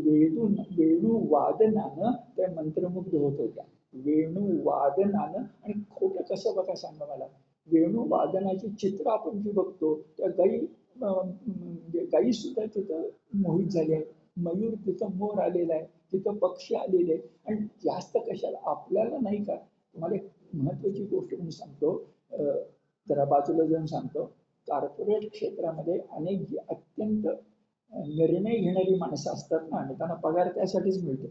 वेणू वादनानं त्या मंत्रमुग्ध होत होत्या. वेणू वादनानं, आणि खोटं कसं बघा सांगा मला. वेणू वादनाची चित्र आपण जी बघतो त्या गाई, म्हणजे गाई सुद्धा तिथं मोहित झाली आहे. मयूर तिथं मोर आलेला आहे, तिथं पक्षी आलेले आहे. आणि जास्त कशाला आपल्याला नाही का. तुम्हाला एक महत्वाची गोष्ट म्हणून सांगतो, जरा बाजूला जाऊन सांगतो. कॉर्पोरेट क्षेत्रामध्ये अनेक जी अत्यंत निर्णय घेणारी माणसं असतात ना, आणि त्यांना पगार त्यासाठीच मिळतो.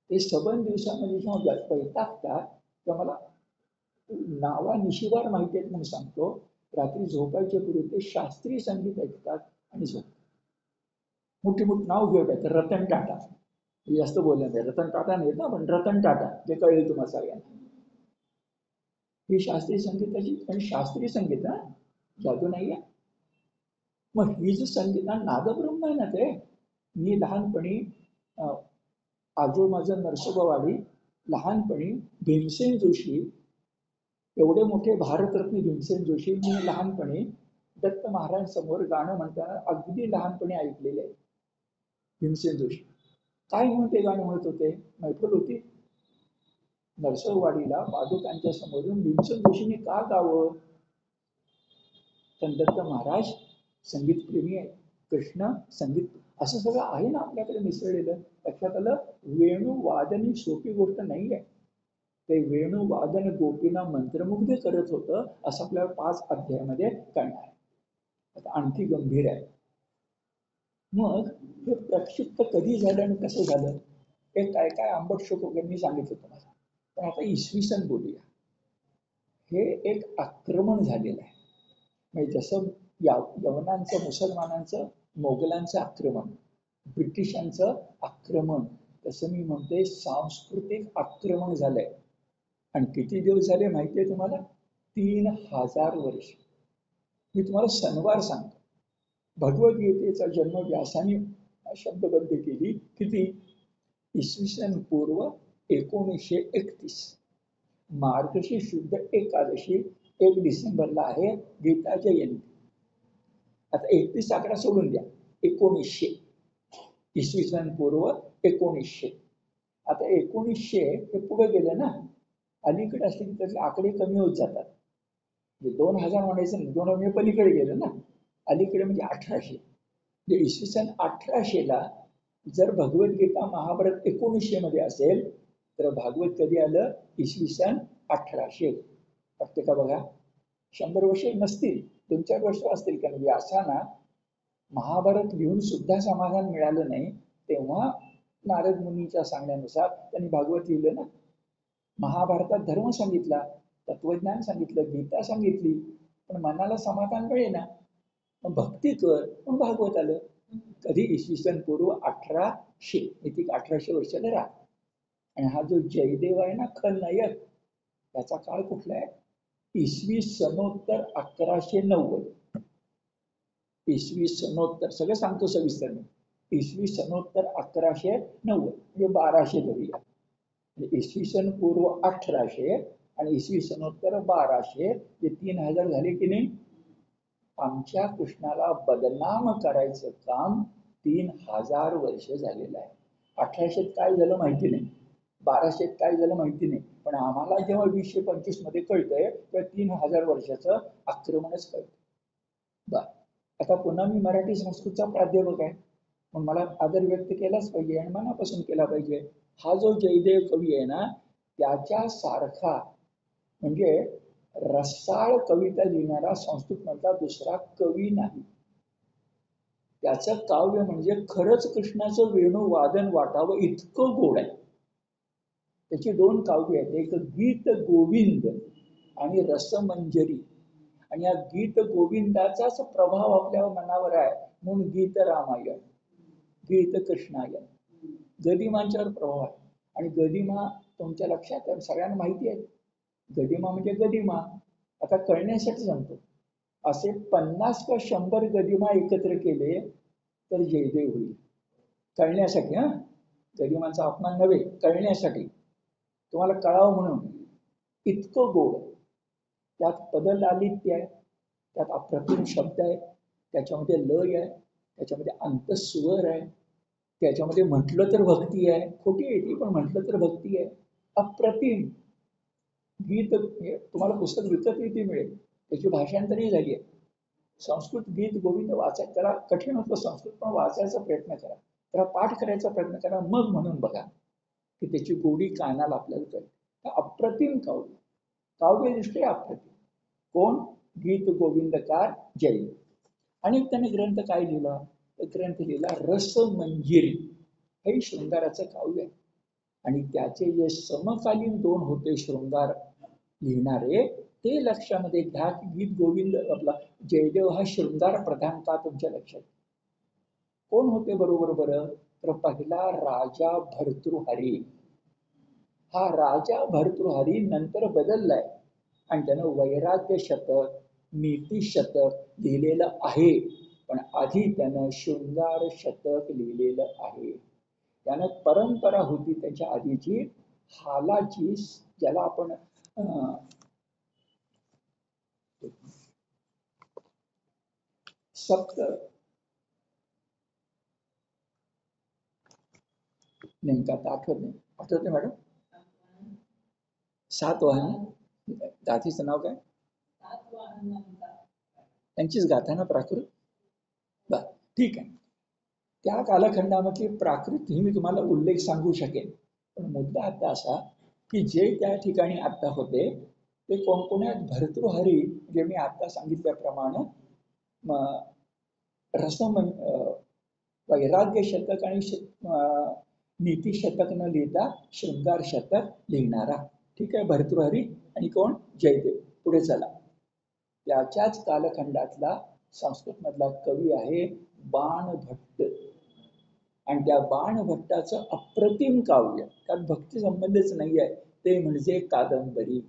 ते सबंध दिवसामध्ये जेव्हा वैतागतात तेव्हा मला नावा निशिवार माहिती आहेत म्हणून सांगतो. रात्री झोपायच्या पूर्वी ते शास्त्रीय संगीत ऐकतात आणि झोपतात. मोठी मोठी नाव घेऊन आहेत, रतन टाटा, जास्त बोलणार नाही, रतन टाटा नाही ना, पण रतन टाटा जे कळेल तुम्हाला सगळ्यांना. ही शास्त्रीय संगीताची, आणि शास्त्रीय संगीत हा जादू नाही आहे. मग ही जी संगीत नादब्रह्म आहे ना, ते मी लहानपणी आजोळ माझं नरसोबावाडी, लहानपणी भीमसेन जोशी, एवढे मोठे भारतरत्न भीमसेन जोशी, मी लहानपणी दत्त महाराजांसमोर गाणं म्हणताना अगदी लहानपणी ऐकलेले आहे. भीमसेन जोशी काय म्हणून ते गाणं म्हणत होते, मैफल होती नरसोबावाडीला, पादुकांच्या समोरून भीमसेन जोशीने का गावं? पण दत्त महाराज संगीत प्रेमी आहे, कृष्ण संगीत, असं सगळं आहे ना आपल्याकडे मिसळलेलं. लक्षात आलं? वेणुवादन ही सोपी गोष्ट नाही आहे. ते वेणुवादन गोपीना मंत्रमुग्ध करत होतं, असं आपल्याला 5 अध्यायामध्ये कळणार आहे. आता आणखी गंभीर आहे. मग हे प्रक्षिप्त कधी झालं आणि कसं झालं, हे काय काय आंबट शोक वगैरे मी सांगितलं तुम्हाला. पण आता इसवी सन बोलूया. हे एक आक्रमण झालेलं आहे. म्हणजे जसं यवनांचं, मुसलमानांचं, मोगलांचं आक्रमण, ब्रिटिशांचं आक्रमण, तसं मी म्हणतोय सांस्कृतिक आक्रमण झालंय. आणि किती दिवस झाले माहितीये तुम्हाला? 3000 वर्ष. मी तुम्हाला सणवार सांगतो. भगवद्गीतेचा जन्म व्यासाने शब्दबद्ध केली किती? इसवी सन पूर्व 1931. मार्गशी शुद्ध एकादशी 1 डिसेंबरला आहे गीता जयंती. आता 31 आकडा सोडून द्या, 1900, इसवी सन पूर्व 1900. आता 1900 हे पुढे गेले ना, अलीकडे असले की त्याचे आकडे कमी होत जातात. म्हणजे 2000 म्हणायचं नाही, 2000 पलीकडे गेलं ना, अलीकडे म्हणजे 1800. म्हणजे इसवी सन 1800ला जर भगवद्गीता महाभारत 1900 मध्ये असेल, तर भागवत कधी आलं? इसवी सन 1800. फक्त का बघा, 100 वर्ष नसतील, 2-4 वर्ष असतील. कारण व्यासांना महाभारत लिहून सुद्धा समाधान मिळालं नाही, तेव्हा नारद मुनीच्या सांगण्यानुसार त्यांनी भागवत लिहिलं ना. महाभारतात धर्म सांगितला, तत्वज्ञान सांगितलं, गीता सांगितली, पण मनाला समाधान मिळेना. मग भक्ती कर, मग भागवत आलं. कधी? इसवी सन पूर्व 1800. इथे 1800 वर्षाला राहा. आणि हा जो जयदेव आहे ना, खलनायक, त्याचा काळ कुठला आहे? इसवी सनोत्तर 1190. इसवी सनोत्तर, सगळं सांगतो सविस्तर मी. इसवी सनोत्तर 1190 म्हणजे 1200 धरूया. इसवी सन पूर्व 1800 आणि इसवी सनोत्तर 1200, हे 3000 झाले की नाही? आमच्या कृष्णाला बदनाम करायचं काम 3000 वर्ष झालेलं आहे. 1800 काय झालं माहिती नाही, 1200 काय झालं माहिती नाही, पण आम्हाला जेव्हा 2025 मध्ये कळतंय तेव्हा 3000 वर्षाचं आक्रमणच कळतं. बर, आता पुन्हा मी मराठी संस्कृतचा प्राध्यापक आहे, मग मला आदर व्यक्त केलाच पाहिजे आणि मनापासून केला पाहिजे. हा जो जयदेव कवी आहे ना, त्याच्या सारखा म्हणजे रसाळ कविता लिहिणारा संस्कृत मधला दुसरा कवी नाही. त्याचं काव्य म्हणजे खरंच कृष्णाचं वेणू वादन वाटावं इतकं गोड आहे. त्याची दोन काव्य आहेत, एक गीत गोविंद आणि रसमंजरी. आणि या गीत गोविंदाचाच प्रभाव आपल्या मनावर आहे म्हणून गीत रामायण, गीत कृष्णायन. गदिमांच्यावर प्रभाव आहे. आणि गदिमा तुमच्या लक्षात आहे, सगळ्यांना माहिती आहे. गदिमा म्हणजे गदिमा. आता कळण्यासाठी सांगतो, असे 50 का 100 गदिमा एकत्र केले तर जयदेव होईल. कळण्यासाठी, हा, गदिमांचा अपमान नव्हे, कळण्यासाठी, तुम्हाला कळावं म्हणून. इतकं गोड, त्यात पदलालित्य आहे, त्यात अप्रतिम शब्द आहे, त्याच्यामध्ये लय आहे, त्याच्यामध्ये अंतस्वर आहे, त्याच्यामध्ये म्हटलं तर भक्ती आहे, खोटी आहे ती पण म्हटलं तर भक्ती आहे. अप्रतिम गीत. तुम्हाला पुस्तक विकत येते मिळेल, त्याची भाषांतरही झाली आहे. संस्कृत गीत गोविंद वाचायचं, त्याला कठीण होतं संस्कृत, पण वाचायचा प्रयत्न करा, त्याला पाठ करायचा प्रयत्न करा, मग म्हणून बघा की त्याची गोडी कानाला आपल्याला कळते. अप्रतिम काव्य, काव्यदृष्ट्या अप्रतिम. कोण? गीत गोविंदकार जैन. आणि त्याने ग्रंथ काय लिहिला? ग्रंथ लिहिला रसमंजिरी, हे शृंगाराचं काव्य आहे. आणि त्याचे जे समकालीन दोन होते शृंगार लिहिणारे, ते लक्षामध्ये घ्या की गीत गोविंद आपला जयदेव हा शृंगार प्रधान का तुमच्या लक्षात. कोण होते बरोबर बरं? तर पहिला राजा भर्तृहरी. हा राजा भर्तृहरी नंतर बदललाय आणि त्यानं वैराग्य शतक, नीती शतक लिहिलेलं आहे. पण आधी त्यानं शृंगार शतक लिहिलेलं आहे. त्यानं परंपरा होती त्याच्या आधीची, हालाची, ज्याला आपण सप्त, नेमका आठवत नाही, आठवत नाही मॅडम. सातवाहन गाथीचं नाव काय? त्यांचीच गाथा ना प्राकृत. बर, ठीक आहे. त्या कालखंडामध्ये प्राकृत ही मी तुम्हाला उल्लेख सांगू शकेन, पण मुद्दा आता असा की जे त्या ठिकाणी आता होते ते कोण कोण आहेत? भर्तृहरी, जे मी आता सांगितल्याप्रमाणे रसमन वैराग्य शतक आणि नीती शतक न लिहिता शृंगार शतक लिहिणारा, ठीक आहे, भर्तृहरी. आणि कोण? जयदेव. पुढे चला. त्याच्याच कालखंडातला संस्कृत मधला कवी आहे बाणभट्ट. आणि त्या बाणभट्टाचं अप्रतिम काव्य, त्यात भक्ती संबंधच नाही आहे, ते म्हणजे कादंबरी.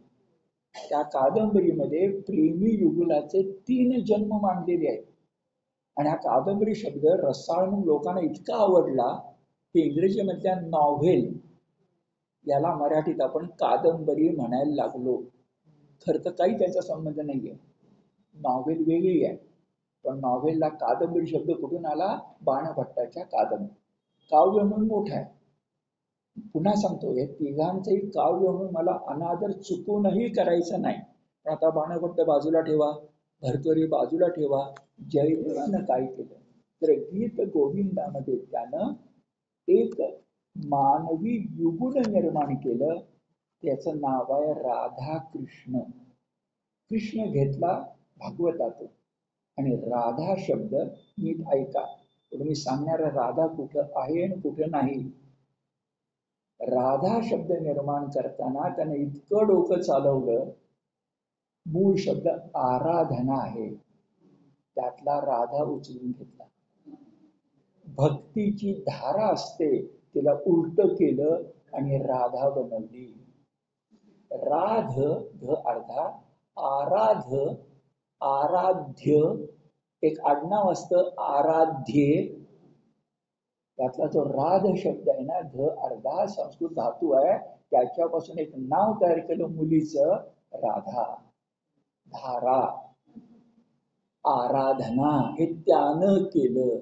त्या कादंबरीमध्ये प्रेमी युगुलाचे 3 जन्म मांडलेले आहेत. आणि हा कादंबरी शब्द रसाळ म्हणून लोकांना इतका आवडला की इंग्रजीमधल्या नॉव्हेल याला मराठीत आपण कादंबरी म्हणायला लागलो. खरं तर काही त्याचा संबंध नाहीये, नॉव्हेल वेगळी आहे. पण नॉव्हेलला कादंबरी शब्द कुठून आला? बाणभट्टाच्या कादंबरी. काव्य म्हणून मोठा आहे. पुन्हा सांगतो, हे तिघांचंही काव्य म्हणून मला अनादर चुकूनही करायचं नाही. पण आता बाणभट्ट बाजूला ठेवा, भर्तृहरी बाजूला ठेवा. जयदेवानं काय केलं तर गीत गोविंदामध्ये त्यानं एक मानवी युगुल निर्माण केलं. त्याचं नाव आहे राधा कृष्ण. कृष्ण घेतला भागवतातून. आणि राधा शब्द नीट ऐका, तुम्ही सांगणारा राधा कुठं आहे आणि कुठं नाही. राधा शब्द निर्माण करताना त्याने इतकं डोकं चालवलं, मूळ शब्द आराधना आहे, त्यातला राधा उचलून घेतला. भक्तीची धारा असते तिला उलट केलं आणि राधा बनवली. राध, ध अर्धा, आराध, आराध्य, एक आडनाव असतं आराध्ये, त्यातला जो राध शब्द आहे ना, ध अर्धा संस्कृत धातू आहे, त्याच्यापासून एक नाव तयार केलं मुलीचं, राधा. धारा, आराधना हे त्यानं केलं.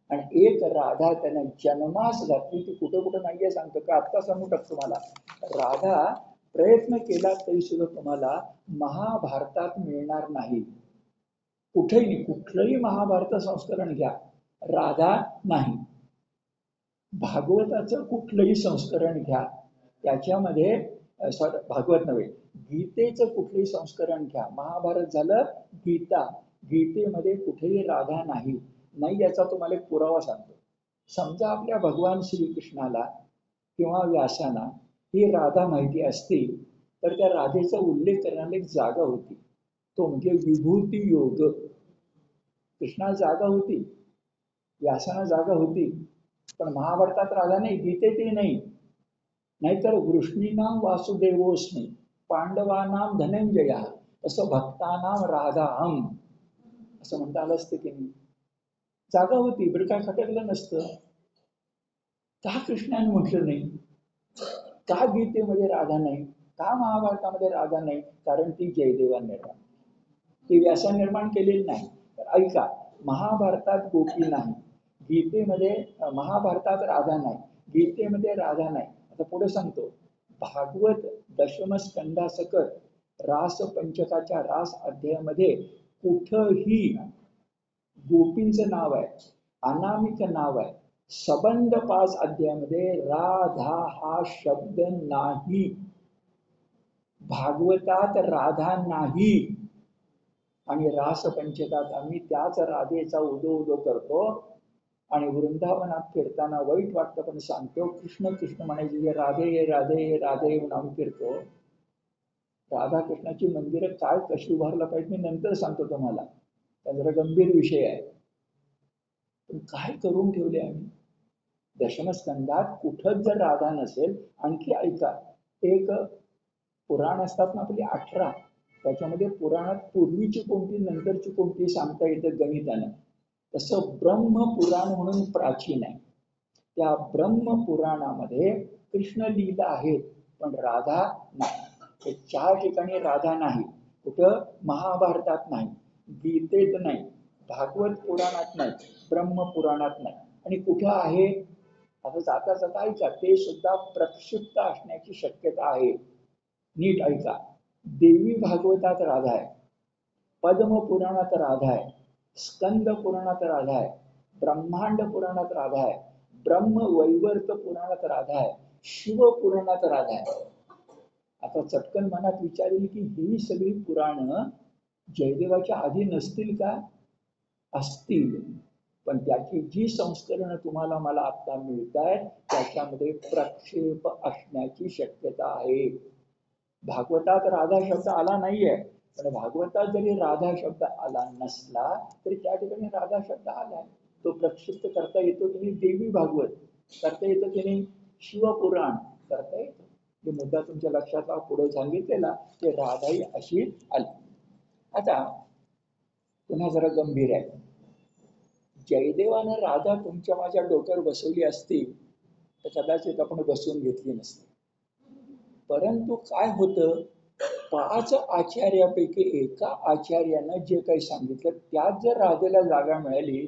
आणि एक राधा त्यानं जन्मास घातली, ती कुठं कुठं नाहीये सांगतो का, आत्ता सांगू टाकतो तुम्हाला. राधा प्रयत्न केला तरी सुद्धा तुम्हाला महाभारतात मिळणार नाही. कुठेही कुठलंही महाभारत संस्करण घ्या, राधा नाही. भागवताचं कुठलंही संस्करण घ्या, त्याच्यामध्ये भागवत नव्हे, गीतेचं कुठलंही संस्करण घ्या, महाभारत झालं गीता, गीतेमध्ये कुठेही राधा नाही. नाही याचा तुम्हाला एक पुरावा सांगतो. समजा आपल्या भगवान श्रीकृष्णाला किंवा व्यासांना ही राधा माहिती असती, तर त्या राधेचा उल्लेख करण्याला एक जागा होती, तो म्हणजे विभूती योग. कृष्णाला जागा होती, व्यासांना जागा होती, पण महाभारतात राधा नाही, गीतेतही नाही. नाहीतर वृष्णीनाम वासुदेवोस्मी पांडवानाम धनंजया, तसं भक्तानाम राधाहम असं म्हणता आलं असतं की नाही. जागा होती, बरं काय खटकलं नसतं. का कृष्णाने म्हटलं नाही, का गीतेमध्ये राधा नाही, का महाभारतामध्ये राधा नाही? कारण ती जयदेवाने निर्माण, ती व्यासाने निर्माण केलेली नाही. तर ऐका, महाभारतात गोपी नाही, गीतेमध्ये महाभारतात राधा नाही, गीतेमध्ये राधा नाही. आता पुढे सांगतो, भागवत दशमस्कंधासकट रास पंचकाच्या रास अध्यायामध्ये कुठंही गोपींचं नाव आहे, अनामिक नाव आहे. सबंध 5 अध्यायामध्ये राधा हा शब्द नाही, भागवतात राधा नाही. आणि रास पंचकात आम्ही त्याच राधेचा उदो उदो करतो. आणि वृंदावनात फिरताना वाईट वाटतं पण सांगतो, कृष्ण कृष्ण म्हणायचे, जे राधे राधे राधे म्हणून आम्ही फिरतो. राधाकृष्णाची मंदिरं काय कशी उभारला पाहिजे मी नंतर सांगतो तुम्हाला, त्या जरा गंभीर विषय आहे. पण काय करून ठेवले आम्ही दशमस्कंदात, कुठंच जर राधा नसेल. आणखी ऐका, एक पुराण असतात ना आपली 18, त्याच्यामध्ये पुराणात पूर्वीची कोणती नंतरची कोणती सांगता येतं गणितानं. तसं ब्रह्मपुराण म्हणून प्राचीन आहे, त्या ब्रह्मपुराणामध्ये कृष्ण लीला आहेत पण राधा नाही. हे 4 ठिकाणी राधा नाही. कुठं? महाभारतात नाही, गीतेत नाही, भागवत पुराणात नाही, ब्रह्मपुराणात नाही. आणि कुठं आहे? आता जाता जाता ऐका, ते सुद्धा प्रक्षिप्त असण्याची शक्यता आहे. नीट ऐका, देवी भागवतात राधा आहे, पद्म पुराणात राधा आहे, स्कंद पुराणात राधा आहे, ब्रह्मांड पुराणात राधा आहे, ब्रह्म वैवर्त पुराणात राधा आहे, शिव पुराणात राधा आहे. आता चटकन मनात विचारेल की ही सगळी पुराण जयदेवाच्या आधी नसतील का? असतील, पण त्याची जी संस्करणं तुम्हाला मला आता मिळत आहेत त्याच्यामध्ये प्रक्षेप असण्याची शक्यता आहे. भागवतात राधा शब्द आला नाहीये, पण भागवतात जरी राधा शब्द आला नसला तरी त्या ठिकाणी राधा शब्द आलाय. तो प्रक्षिप्त करता येतो की नाही? देवी भागवत करता येतं की नाही? शिवपुराण करता येतं. हे मुद्दा तुमच्या लक्षात पुढे सांगितलेला ते राधाही अशी आली. आता पुन्हा जरा गंभीर आहे. जयदेवानं राधा तुमच्या माझ्या डोक्यावर बसवली असती तर कदाचित आपण बसवून घेतली नसती. परंतु काय होतं, 5 आचार्यापैकी एका आचार्यानं जे काही सांगितलं त्यात जर राधेला जागा मिळाली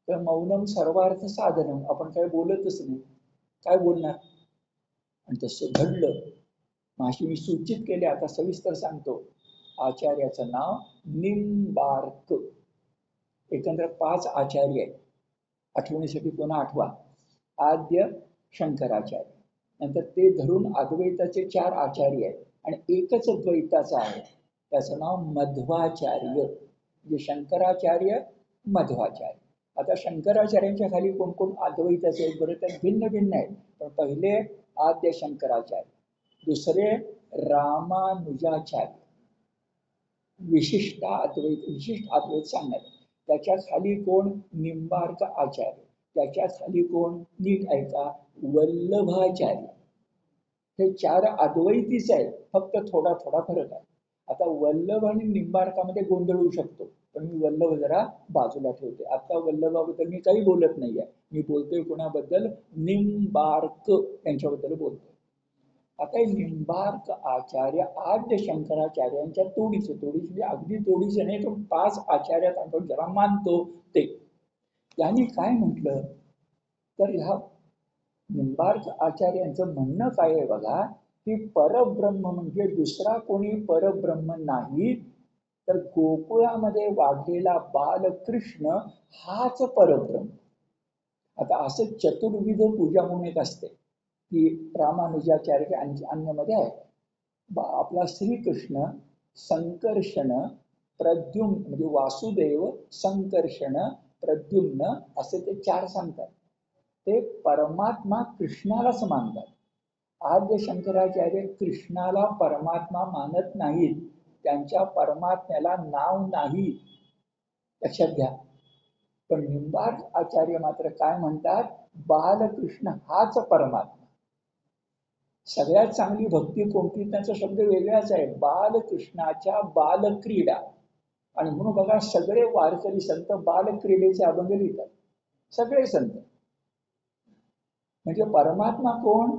तर मौनम सर्वार्थ साधनम, आपण काय बोलतच नाही, काय बोलणार? आणि तसं घडलं. माशी मी सूचित केले, आता सविस्तर सांगतो. आचार्याचं नाव निंबार्क. एकंदर 5 आचार्य आहेत. आठवणीसाठी पुन्हा आठवा. आद्य शंकराचार्य, नंतर ते धरून अद्वैताचे 4 आचार्य आहेत आणि एकच द्वैताचा आहे, त्याचं नाव मध्वाचार्य. म्हणजे शंकराचार्य मध्वाचार्य. आता शंकराचार्यांच्या खाली कोण कोण अद्वैताचे आहेत बरं? त्यात भिन्न भिन्न आहेत. पण पहिले आद्य शंकराचार्य, दुसरे रामानुजाचार्य, विशिष्ट अद्वैत सांगणार. त्याच्या खाली कोण? निंबार्क आचार्य. त्याच्या खाली कोण? नीट ऐका, वल्लभाचार्य. हे 4 अद्वैतीच आहेत, फक्त थोडा थोडा फरक आहे. आता वल्लभ आणि निंबार्कामध्ये गोंधळ होऊ शकतो, पण मी वल्लभ जरा बाजूला ठेवते. आता वल्लभाबद्दल मी काही बोलत नाहीये, मी बोलतोय कोणाबद्दल? निंबार्क यांच्याबद्दल बोलतोय. आता निंबार्क आचार्य आद्य शंकराचार्यांच्या तोडीचे म्हणजे अगदी तोडीचे नाही, पण 5 आचार्यात आपण जरा मानतो ते. त्यांनी काय म्हटलं तर ह्या निंबार्क आचार्यांचं म्हणणं काय आहे बघा, की परब्रह्म म्हणजे दुसरा कोणी परब्रह्म नाही, तर गोकुळामध्ये वाढलेला बालकृष्ण हाच परब्रह्म. आता असं चतुर्विध पूजा म्हणून एक असते, की रामानुजाचार्य अन्यमध्ये आहे. आपला श्रीकृष्ण, संकर्षण, प्रद्युम्न म्हणजे वासुदेव, संकर्षण, प्रद्युम्न असे ते 4 सांगतात. ते परमात्मा कृष्णालाच मानतात. आद्य शंकराचार्य कृष्णाला परमात्मा मानत नाहीत. त्यांच्या परमात्म्याला नाव नाही, लक्षात घ्या. पण निंबार्क आचार्य मात्र काय म्हणतात, बालकृष्ण हाच परमात्मा. सगळ्यात चांगली भक्ती कोणती, त्यांचा शब्द वेगळाच आहे, बालकृष्णाच्या बालक्रीडा. आणि म्हणून बघा सगळे वारकरी संत बालक्रीडेचे अभंग लिहितात, सगळे संत. म्हणजे परमात्मा कोण,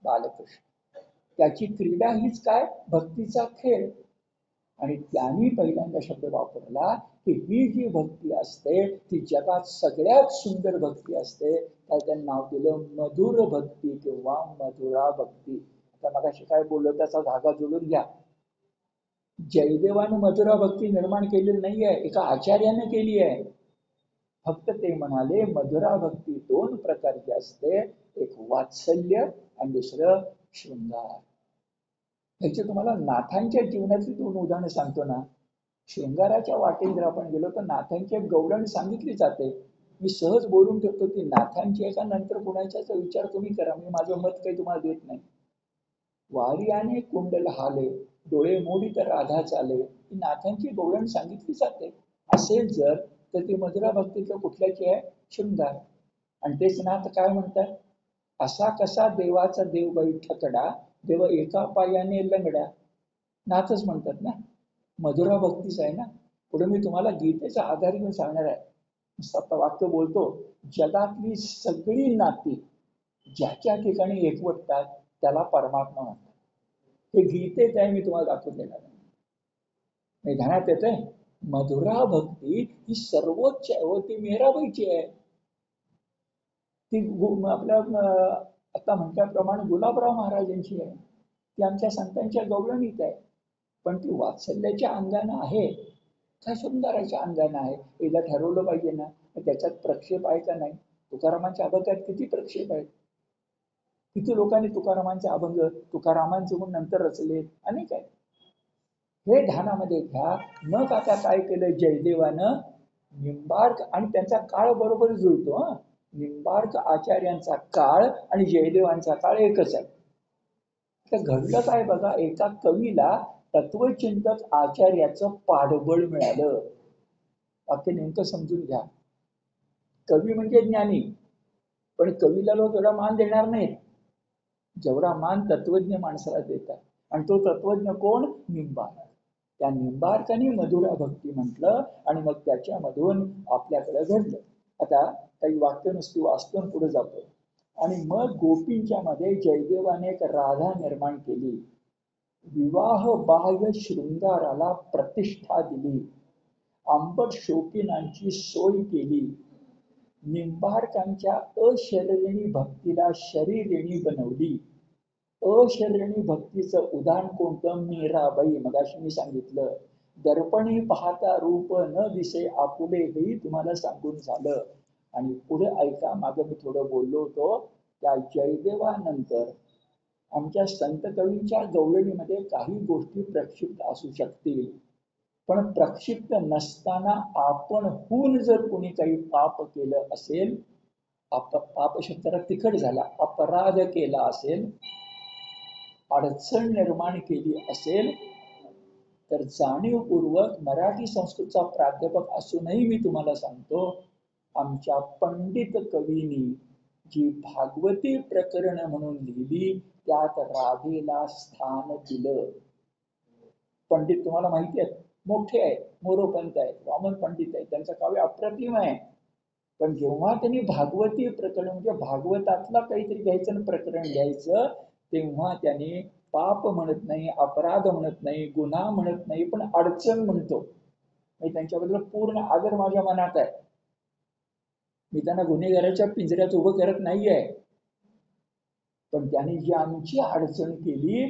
बालकृष्ण. त्याची क्रीडा हीच काय, भक्तीचा खेळ. आणि त्यांनी पहिल्यांदा शब्द वापरला की ही जी भक्ती असते ती जगात सगळ्यात सुंदर भक्ती असते. त्याला त्यांनी नाव दिलं मधुर भक्ती किंवा मधुरा भक्ती. आता मगाशी काय बोललो त्याचा धागा जोडून घ्या. जयदेवाने मधुरा भक्ती निर्माण केलेली नाही आहे, एका आचार्याने केली आहे. फक्त ते म्हणाले मधुरा भक्ती 2 प्रकारची असते, एक वात्सल्य आणि दुसरं शृंगार. ह्याची तुम्हाला नाथांच्या जीवनातली 2 उदाहरणं सांगतो ना. शृंगाराच्या वाटेत जर आपण गेलो तर नाथांची एक गवळण सांगितली जाते. मी सहज बोलून ठेवतो की नाथांची एका नंतर कुणाच्याचा विचार तुम्ही करा, मी माझं मत काही तुम्हाला देत नाही. वारियाने कुंडल हाले, डोळे मोडी तर राधा चाले, ही नाथांची गवळण सांगितली जाते. असेल जर तर ती मधुरा भक्तीचं कुठल्याची आहे, शृंगार. आणि तेच नाथ काय म्हणतात, असा कसा देवाचा देव बैठकडा, देव एका पायाने लंगड्या. नाथच म्हणतात ना, मधुरा भक्तीच आहे ना. पुढे मी तुम्हाला गीतेचा आधार घेऊन सांगणार आहे. आता वाक्य बोलतो, जगातली सगळी नाती ज्याच्या ठिकाणी एकवटतात त्याला परमात्मा म्हणतात. हे गीतेत आहे, मी तुम्हाला दाखवून देणार आहे. मी ध्यानात येतंय, मधुरा भक्ती ही सर्वोच्च आहे व ती मेराबाईची आहे. ती आपल्या आता म्हटल्याप्रमाणे गुलाबराव महाराजांची आहे, ती आमच्या संतांच्या गवळणीत आहे. पण ती वात्सल्याच्या अंगानं आहे का शृंगाराच्या अंगानं आहे, एकदा ठरवलं पाहिजे ना. त्याच्यात प्रक्षेप आहे का नाही. तुकारामांच्या अभंगात किती प्रक्षेप आहेत, किती लोकांनी तुकारामांचे अभंग तुकारामांचे म्हणून नंतर रचले, अनेक आहेत. हे ध्यानामध्ये घ्या. मग आता काय केलं जयदेवानं, निंबार्क आणि त्यांचा काळ बरोबर जुळतो. निंबार्क आचार्यांचा काळ आणि जयदेवांचा काळ एकच आहे. तर घडलं काय बघा, एका कवीला तत्वचिंतक आचार्याचं पाठबळ मिळालं. वाक्य नेमकं समजून घ्या. कवी म्हणजे ज्ञानी, पण कवीला लोक एवढा मान देणार नाहीत जेवढा मान तत्वज्ञ माणसाला देतात. आणि तो तत्वज्ञ कोण, निंबार्क. त्या निंबार्काने मधुरा भक्ती म्हटलं आणि मग त्याच्यामधून आपल्याकडे घडलं. आता काही वाक्य नुसती वाचतो पुढे जातो. आणि मग गोपींच्या मध्ये जयदेवाने एक राधा निर्माण केली. विवाह बाह्य शृंगाराला प्रतिष्ठा दिली. आंबट शौकीनांची सोय केली. निंबार्कांच्या अशरीरिणी भक्तीला शरीरिणी बनवली. अशरीरिणी भक्तीचं उदाहरण कोणतं, मीराबाई. मगाशी मी सांगितलं, दर्पणी पाहता रूप न दिसे आपुले, हेही तुम्हाला सांगून झालं. आणि पुढे ऐका, मागे मी थोडं बोललो होतो, त्या जयदेवानंतर आमच्या संत कवींच्या गवळणीमध्ये काही गोष्टी प्रक्षिप्त असू शकतील. पण प्रक्षिप्त नसताना आपण हून जर कोणी काही पाप केलं असेल, पाप शब्दाला तिखट झाला, अपराध केला असेल, अडचण निर्माण केली असेल, तर जाणीवपूर्वक मराठी संस्कृतचा प्राध्यापक असूनही मी तुम्हाला सांगतो, आमच्या पंडित कवींनी जी भागवती प्रकरण म्हणून लिहिली त्यात राधेला स्थान दिलं. पंडित तुम्हाला माहिती आहेत, मोठे आहेत, मोरोपंत आहेत, वामन पंडित आहेत, त्यांचं काव्य अप्रतिम आहे. पण जेव्हा त्यांनी भागवती प्रकरण म्हणजे भागवतातला काहीतरी घ्यायचं आणि प्रकरण घ्यायचं, तेव्हा त्यांनी पाप म्हणत नाही, अपराध म्हणत नाही, गुन्हा म्हणत नाही, पण अडचण म्हणतो. त्यांच्याबद्दल पूर्ण आदर माझ्या मनात आहे. मी त्यांना गुन्हेगाराच्या पिंजऱ्यात उभं करत नाहीये. पण त्यांनी जी आमची अडचण केली,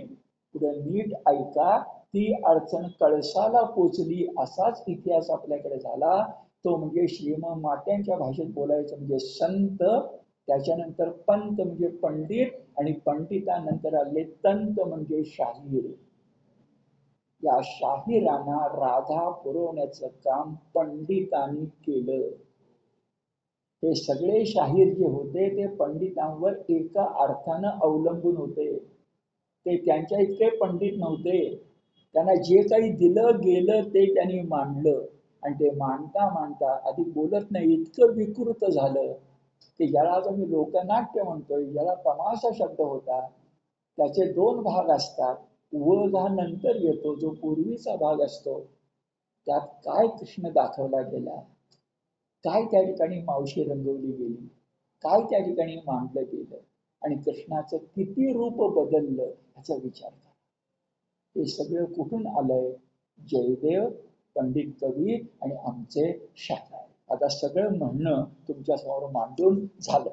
पुढे नीट ऐका, ती अडचण कळसाला पोचली असाच इतिहास आपल्याकडे झाला. तो म्हणजे श्रीम मात्यांच्या भाषेत बोलायचं म्हणजे संत, त्याच्यानंतर पंत म्हणजे पंडित, आणि पंडितानंतर आले तंत म्हणजे शाहीर. या शाहिरांना राधा पुरवण्याचं काम पंडितांनी केलं. हे सगळे शाहीर जे होते ते पंडितांवर एका अर्थानं अवलंबून होते. ते त्यांच्या इतके पंडित नव्हते. त्यांना जे काही दिलं गेलं ते त्यांनी मांडलं आणि ते मांडता मांडता आधी बोलत नाही इतकं विकृत झालं की ज्याला आज आम्ही लोकनाट्य म्हणतोय, ज्याला तमाशा शब्द होता, त्याचे दोन भाग असतात. व हा नंतर येतो, जो पूर्वीचा भाग असतो त्यात काय कृष्ण दाखवला गेला, काय त्या ठिकाणी मावशी रंगवली गेली, काय त्या ठिकाणी मांडलं गेलं आणि कृष्णाचं किती रूप बदललं याचा विचार करा. हे सगळं कुठून आलंय? जयदेव, पंडित कवी आणि आमचे शाहीर. आता सगळं म्हणणं तुमच्या समोर मांडून झालं.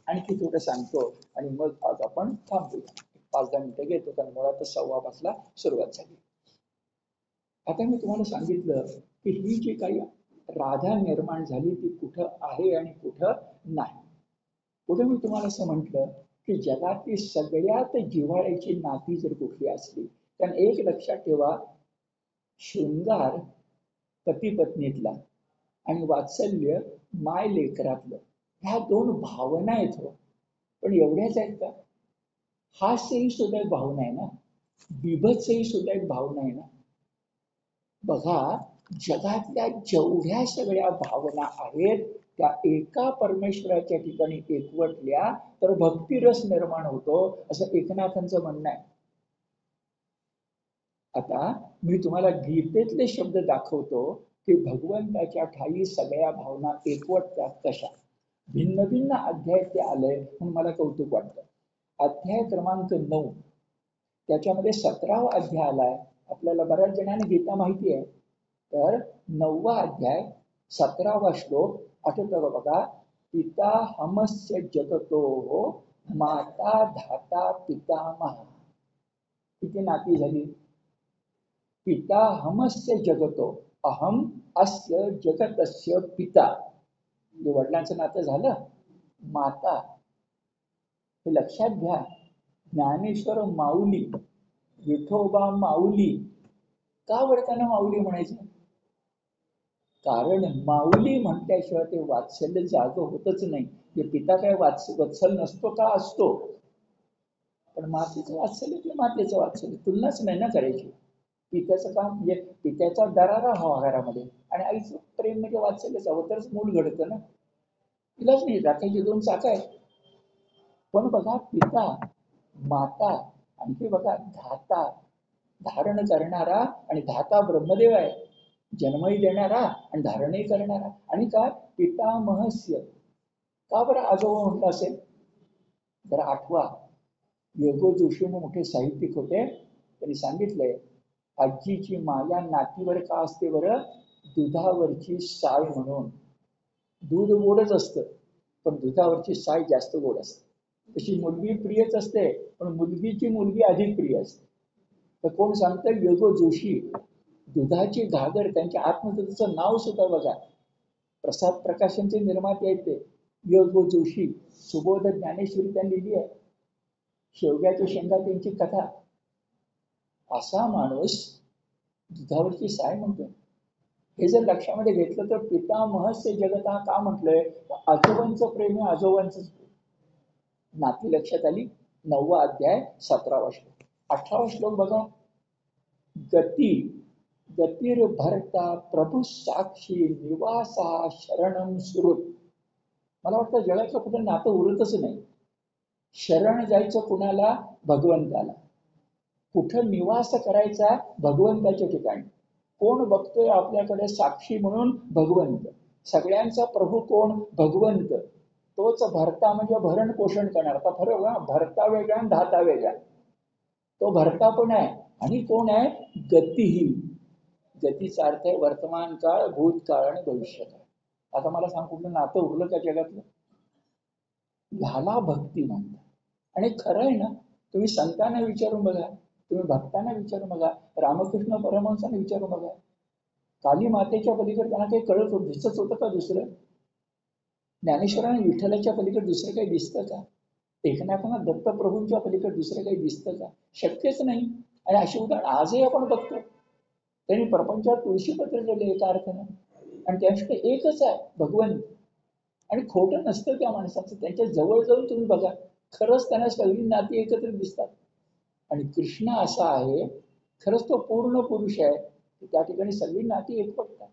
आणखी थोडं सांगतो आणि मग आज आपण थांबूया. 5-10 मिनिटं घेतो कारण मुळात 5:15ला सुरुवात झाली. आता मी तुम्हाला सांगितलं की ही जी काही राधा निर्माण झाली ती कुठं आहे आणि कुठं नाही. पुढे मी तुम्हाला असं म्हटलं की जगातली सगळ्यात जिव्हाळ्याची नाती जर कुठली असली, कारण एक लक्षात ठेवा, शृंगार पती पत्नीतला आणि वात्सल्य माय लेकरातलं, ह्या दोन भावना आहेत हो. पण एवढ्याच आहेत का? हास्यही सुद्धा एक भावना आहे ना, बिभत्सही सुद्धा एक भावना आहे ना. बघा, जगातल्या जेवढ्या सगळ्या भावना आहेत त्या एका परमेश्वराच्या ठिकाणी एकवटल्या तर भक्तिरस निर्माण होतो, असं एकनाथांचं म्हणणं आहे. आता मी तुम्हाला गीतेतले शब्द दाखवतो की भगवंताच्या ठाई सगळ्या भावना एकवटतात कशा. भिन्न भिन्न अध्याय ते आले म्हणून मला कौतुक वाटतं. अध्याय क्रमांक 9 त्याच्यामध्ये 17वा अध्याय आलाय. आपल्याला बऱ्याच जणांना गीता माहिती आहे. तर 9वा अध्याय 17वा श्लोक आठवतो बघा. पिता हमस्य जगतो माता धाता पितामह. किती नाती झाली? पिता हमस्य जगतो, अहम अस्य जगतस्य पिता. जे वडिलांचं नातं झालं. माता, हे लक्षात घ्या. ज्ञानेश्वर माऊली, विठोबा माऊली, का बरं त्यांना माऊली म्हणायचं? कारण माऊली म्हटल्याशिवाय ते वात्सल्य जाग होतच नाही. ते पिता काय वत्सल नसतो का? असतो. पण मातेचं वात्सल्य ते मातेचं वात्सल्य, तुलनाच नाही ना करायची. पित्याचं काम म्हणजे पित्याचा दरारा हवा घरामध्ये आणि आईचं प्रेम म्हणजे वात्सल्यच हवं तरच मूल घडतं ना. तिलाच नाही, राखायची 2 चाकं आहेत. पण बघा, पिता, माता, आणखी बघा धाता, धारण करणारा, आणि धाता ब्रह्मदेव आहे, जन्मही देणारा आणि धारणही करणारा. आणि काय पितामहस्य, का बरं आजोबा म्हटलं असेल? जरा आठवा. योगो जोशी मोठे साहित्यिक होते, त्यांनी सांगितलंय आजीची माया नातीवर का असते बरं? दुधावरची साय म्हणून. दूध गोडच असतं पण दुधावरची साय जास्त गोड असते. तशी मुलगी प्रियच असते पण मुलगीची मुलगी अधिक प्रिय असते. तर कोण सांगतं? योगो जोशी. दुधाची घागर, त्यांच्या आत्मकथेचं नाव सुद्धा बघा. प्रसाद प्रकाशनचे निर्माते आहेत ते योगो जोशी. सुबोध ज्ञानेश्वरी त्यांनी लिहिली आहे. शेवग्याच्या शेंगा त्यांची कथा. असा माणूस दुधावरची साय म्हणतो. हे जर लक्षामध्ये घेतलं तर पितामहस्य जगत हा का म्हटलंय? आजोबांचं प्रेम आहे, आजोबांचं. नाती लक्षात आली. 9वा अध्याय 17वा श्लोक. 18वा श्लोक बघा. गती गतीर भरता प्रभू साक्षी निवासा शरणम सुरुत. मला वाटतं जगाचं कुठं नातं उरतच नाही. शरण जायचं कुणाला? भगवंताला. कुठं निवास करायचा? भगवंताच्या ठिकाणी. कोण बघतोय आपल्याकडे साक्षी म्हणून? भगवंत. सगळ्यांचा प्रभू कोण? भगवंत. तोच भरता म्हणजे भरण पोषण करणार. आता फरक हा, भरता वेगळा आणि धाता वेगळा. तो भरता पण आहे आणि कोण आहे? गतीही. गतीचा अर्थ आहे वर्तमान काळ, भूतकाळ आणि भविष्यकाळ. आता मला सांग, कुठलं नातं उरलं का जगातलं? ह्याला भक्ती म्हणतात. आणि खरं आहे ना, तुम्ही संतांना विचारून बघा, तुम्ही भक्तांना विचारून बघा, रामकृष्ण परमहंसांना विचारून बघा. काली मातेच्या पलीकडे त्यांना काही कळत होत दिसत होतं का दुसरं? ज्ञानेश्वरांना विठ्ठलाच्या पलीकडे दुसरं काही दिसतं का? एकनाथांना दत्तप्रभूंच्या पलीकडे दुसरं काही दिसतं का? शक्यच नाही. आणि अशी उदाहरण आजही आपण बघतो. त्यांनी प्रपंचात तुळशीपत्र दिले एका अर्थानं, आणि त्यासाठी एकच आहे भगवंत. आणि खोटं नसतं त्या माणसाचं. त्यांच्या जवळ जाऊन तुम्ही बघा, खरंच त्यांना सगळी नाती एकत्र दिसतात. आणि कृष्ण असा आहे, खरंच तो पूर्ण पुरुष आहे, त्या ठिकाणी सगळी नाती एकवटतात.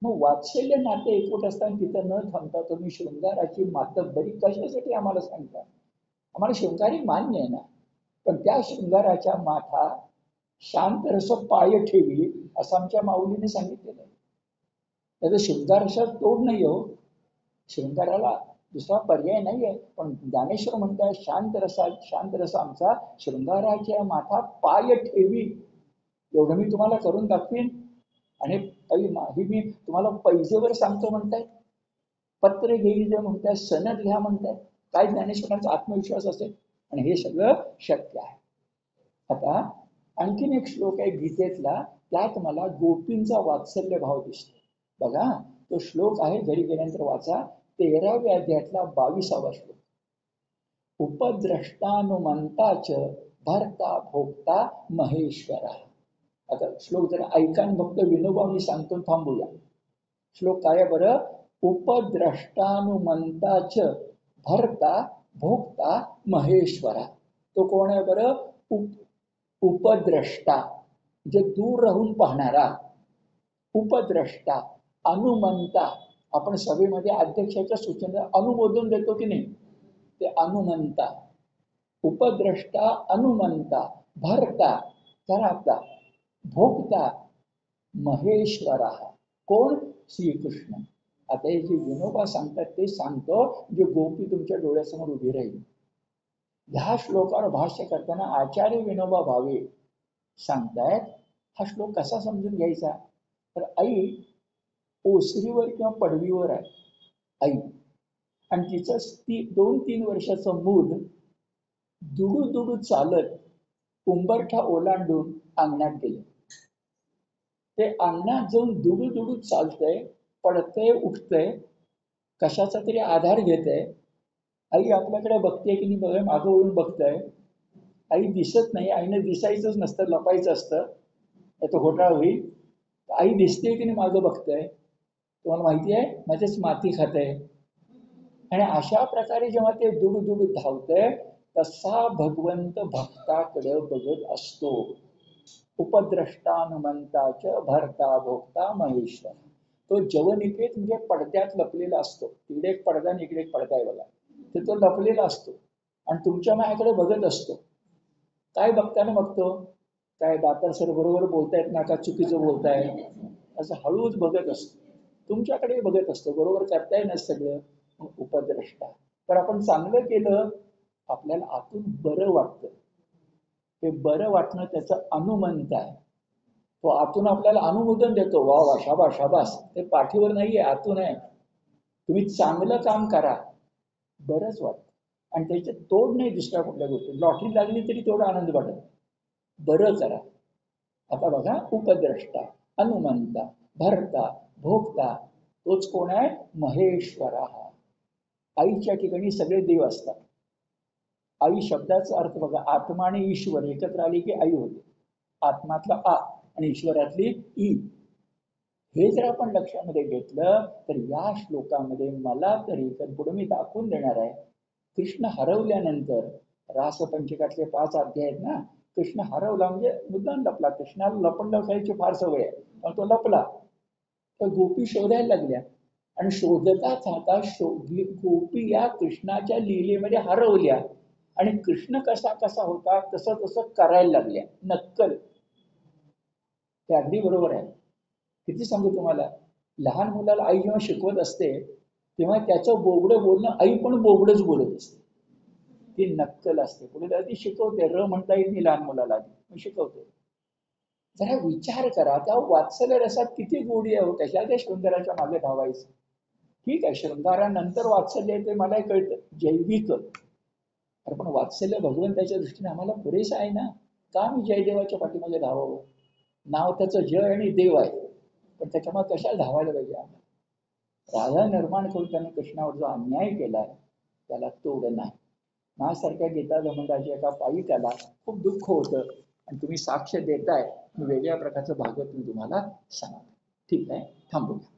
मग वात्सल्य नाते एकवट असताना तिथं न थांबता तुम्ही शृंगाराची मातब्बरी कशासाठी आम्हाला सांगता? आम्हाला शृंगारी मान्य आहे ना, पण त्या शृंगाराच्या माथा शांत रस पाय ठेवी असं आमच्या माऊलीने सांगितलेलं आहे. त्याचं शृंगार रसात तोड नाही हो, शृंगाराला दुसरा पर्याय नाही आहे. पण ज्ञानेश्वर म्हणतात शांत रस आमचा शृंगाराच्या माथा पाय ठेवी. एवढं मी तुम्हाला करून दाखवीन. आणि ही मी तुम्हाला पैजेवर सांगतो म्हणताय, पत्र घेईल जे म्हणताय, सनद घ्या म्हणताय. काय ज्ञानेश्वरांचा आत्मविश्वास असेल. आणि हे सगळं शक्य आहे. आता आणखीन एक श्लोक आहे गीतेतला, त्यात मला गोपींचा वात्सल्य भाव दिसतो. बघा, तो श्लोक आहे, घरी गेल्यानंतर वाचा, 13व्या अध्यायातला 22वा श्लोक. उपद्रष्टानुमंताच भर्ता भोक्ता महेश्वरा. आता श्लोक जरा ऐका आणि फक्त विनोबा मी सांगतो, थांबूया. श्लोक काय आहे बरं? उपद्रष्टानुमंताच भर्ता भोक्ता महेश्वरा. तो कोण आहे बरं? उपद्रष्टा म्हणजे दूर राहून पाहणारा. उपद्रष्टा, अनुमंता. आपण सभेमध्ये अध्यक्षाच्या सूचना अनुमोदन देतो की नाही, ते अनुमंता. उपद्रष्टा, अनुमंता, भर्ता घरातला, भोक्ता महेश्वरा. कोण? श्रीकृष्ण. आता हे जे विनोबा सांगतात ते सांगतो, जे गोपी तुमच्या डोळ्यासमोर उभी राहील. ह्या श्लोकावर भाष्य करताना आचार्य विनोबा भावे सांगतायत, हा श्लोक कसा समजून घ्यायचा? तर आई ओसरीवर किंवा पडवीवर आहे आई, आणि तिचं 2-3 वर्षाचं मूल दुडू चालत उंबरठा ओलांडून अंगणात गेले. ते अंगणात जाऊन दुडू चालतंय, पडतंय, उठतंय, कशाचा तरी आधार घेतंय. आई आपल्याकडे बघते की नाही बघा, मागं वळून बघतंय. आई दिसत नाही. आईनं दिसायचंच नसतं, लपायचं असतं, याचा घोटाळा होईल. आई दिसते की नाही मागं बघतंय, तुम्हाला माहिती आहे, माझेच माती खातंय. आणि अशा प्रकारे जेव्हा ते दुडू धावतंय, तसा भगवंत भक्ताकडे बघत असतो. उपद्रष्टानुमंताच भर्ता भोक्ता महेश्वर. तो जवनिकेत म्हणजे पडद्यात लपलेला असतो. इकडे एक पडदा आणि इकडे एक पडदा आहे बघा, तर तो लपलेला असतो आणि तुमच्या माझ्याकडे बघत असतो. काय बघताना बघतो? काय दातार सर बरोबर बोलतायत ना, का चुकीचं बोलताय, असं हळूच बघत असतो. तुमच्याकडे बघत असतो, बरोबर करताय ना सगळं. उपद्रष्टा. तर आपण चांगलं केलं, आपल्याला आतून बरं वाटतं. ते बरं वाटणं त्याचं अनुमंत आहे. तो आतून आपल्याला अनुमोदन देतो, वा वा शाबास शाबास. ते पाठीवर नाहीये, आतून आहे. तुम्ही चांगलं काम करा, बरंच वाटतं. आणि त्याचे तोड नाही दुसऱ्या कुठल्या गोष्टी. लॉटरी लागली तरी तेवढा आनंद वाटत. बरं करा. आता बघा, उपद्रष्टा, अनुमंता, भर्ता, भोक्ता, तोच कोण आहे? महेश्वरा. आईच्या ठिकाणी सगळे देव असतात. आई शब्दाचा अर्थ बघा, आत्मा आणि ईश्वर एकत्र आली की आई होते. आत्मातला आ आणि ईश्वरातली ई. हे जर आपण लक्षामध्ये घेतलं तर या श्लोकामध्ये मला तरी, तर पुढे मी दाखवून देणार आहे, कृष्ण हरवल्यानंतर रासपंचकातले 5 अध्याय आहेत ना, कृष्ण हरवला म्हणजे मुद्दाम लपला. कृष्णाला लपंडाव खायची फार सवय आहे, पण तो लपला. तर गोपी शोधायला लागल्या आणि शोधताच आता गोपी या कृष्णाच्या लीलेमध्ये हरवल्या आणि कृष्ण कसा होता तसं करायला लागल्या. नक्कल. ते अगदी बरोबर आहे. किती सांगू तुम्हाला, लहान मुलाला आई जेव्हा शिकवत असते तेव्हा त्याचं बोबडं बोलणं आई पण बोबडच बोलत असते. ती नक्कल असते. पुढे ती शिकवते, र म्हणता येत नाही लहान मुलाला, आधी शिकवते. जरा विचार करा, त्या वात्सल्य रसात किती गोडी आहे. कशा त्या शृंगाराच्या मागे धावायचं. ठीक आहे, शृंगारानंतर वात्सल्य येते, मलाही कळतं, जैविक. अरे पण वात्सल्य भगवंताच्या दृष्टीने आम्हाला पुरेसं आहे ना. का मी जयदेवाच्या पाठीमागे धावावं? नाव त्याचं जय आणि देव आहे, पण त्याच्यामुळे कशाला धावायला पाहिजे आम्हाला? राधा निर्माण करून त्याने कृष्णावर जो अन्याय केलाय त्याला तोड नाही. माझ्यासारख्या गीता गमंडाच्या एका पायी त्याला खूप दुःख होतं. आणि तुम्ही साक्ष देताय, मी वेगळ्या प्रकारचं भागवत मी तुम्हाला सांगतो. ठीक आहे, थांबूया.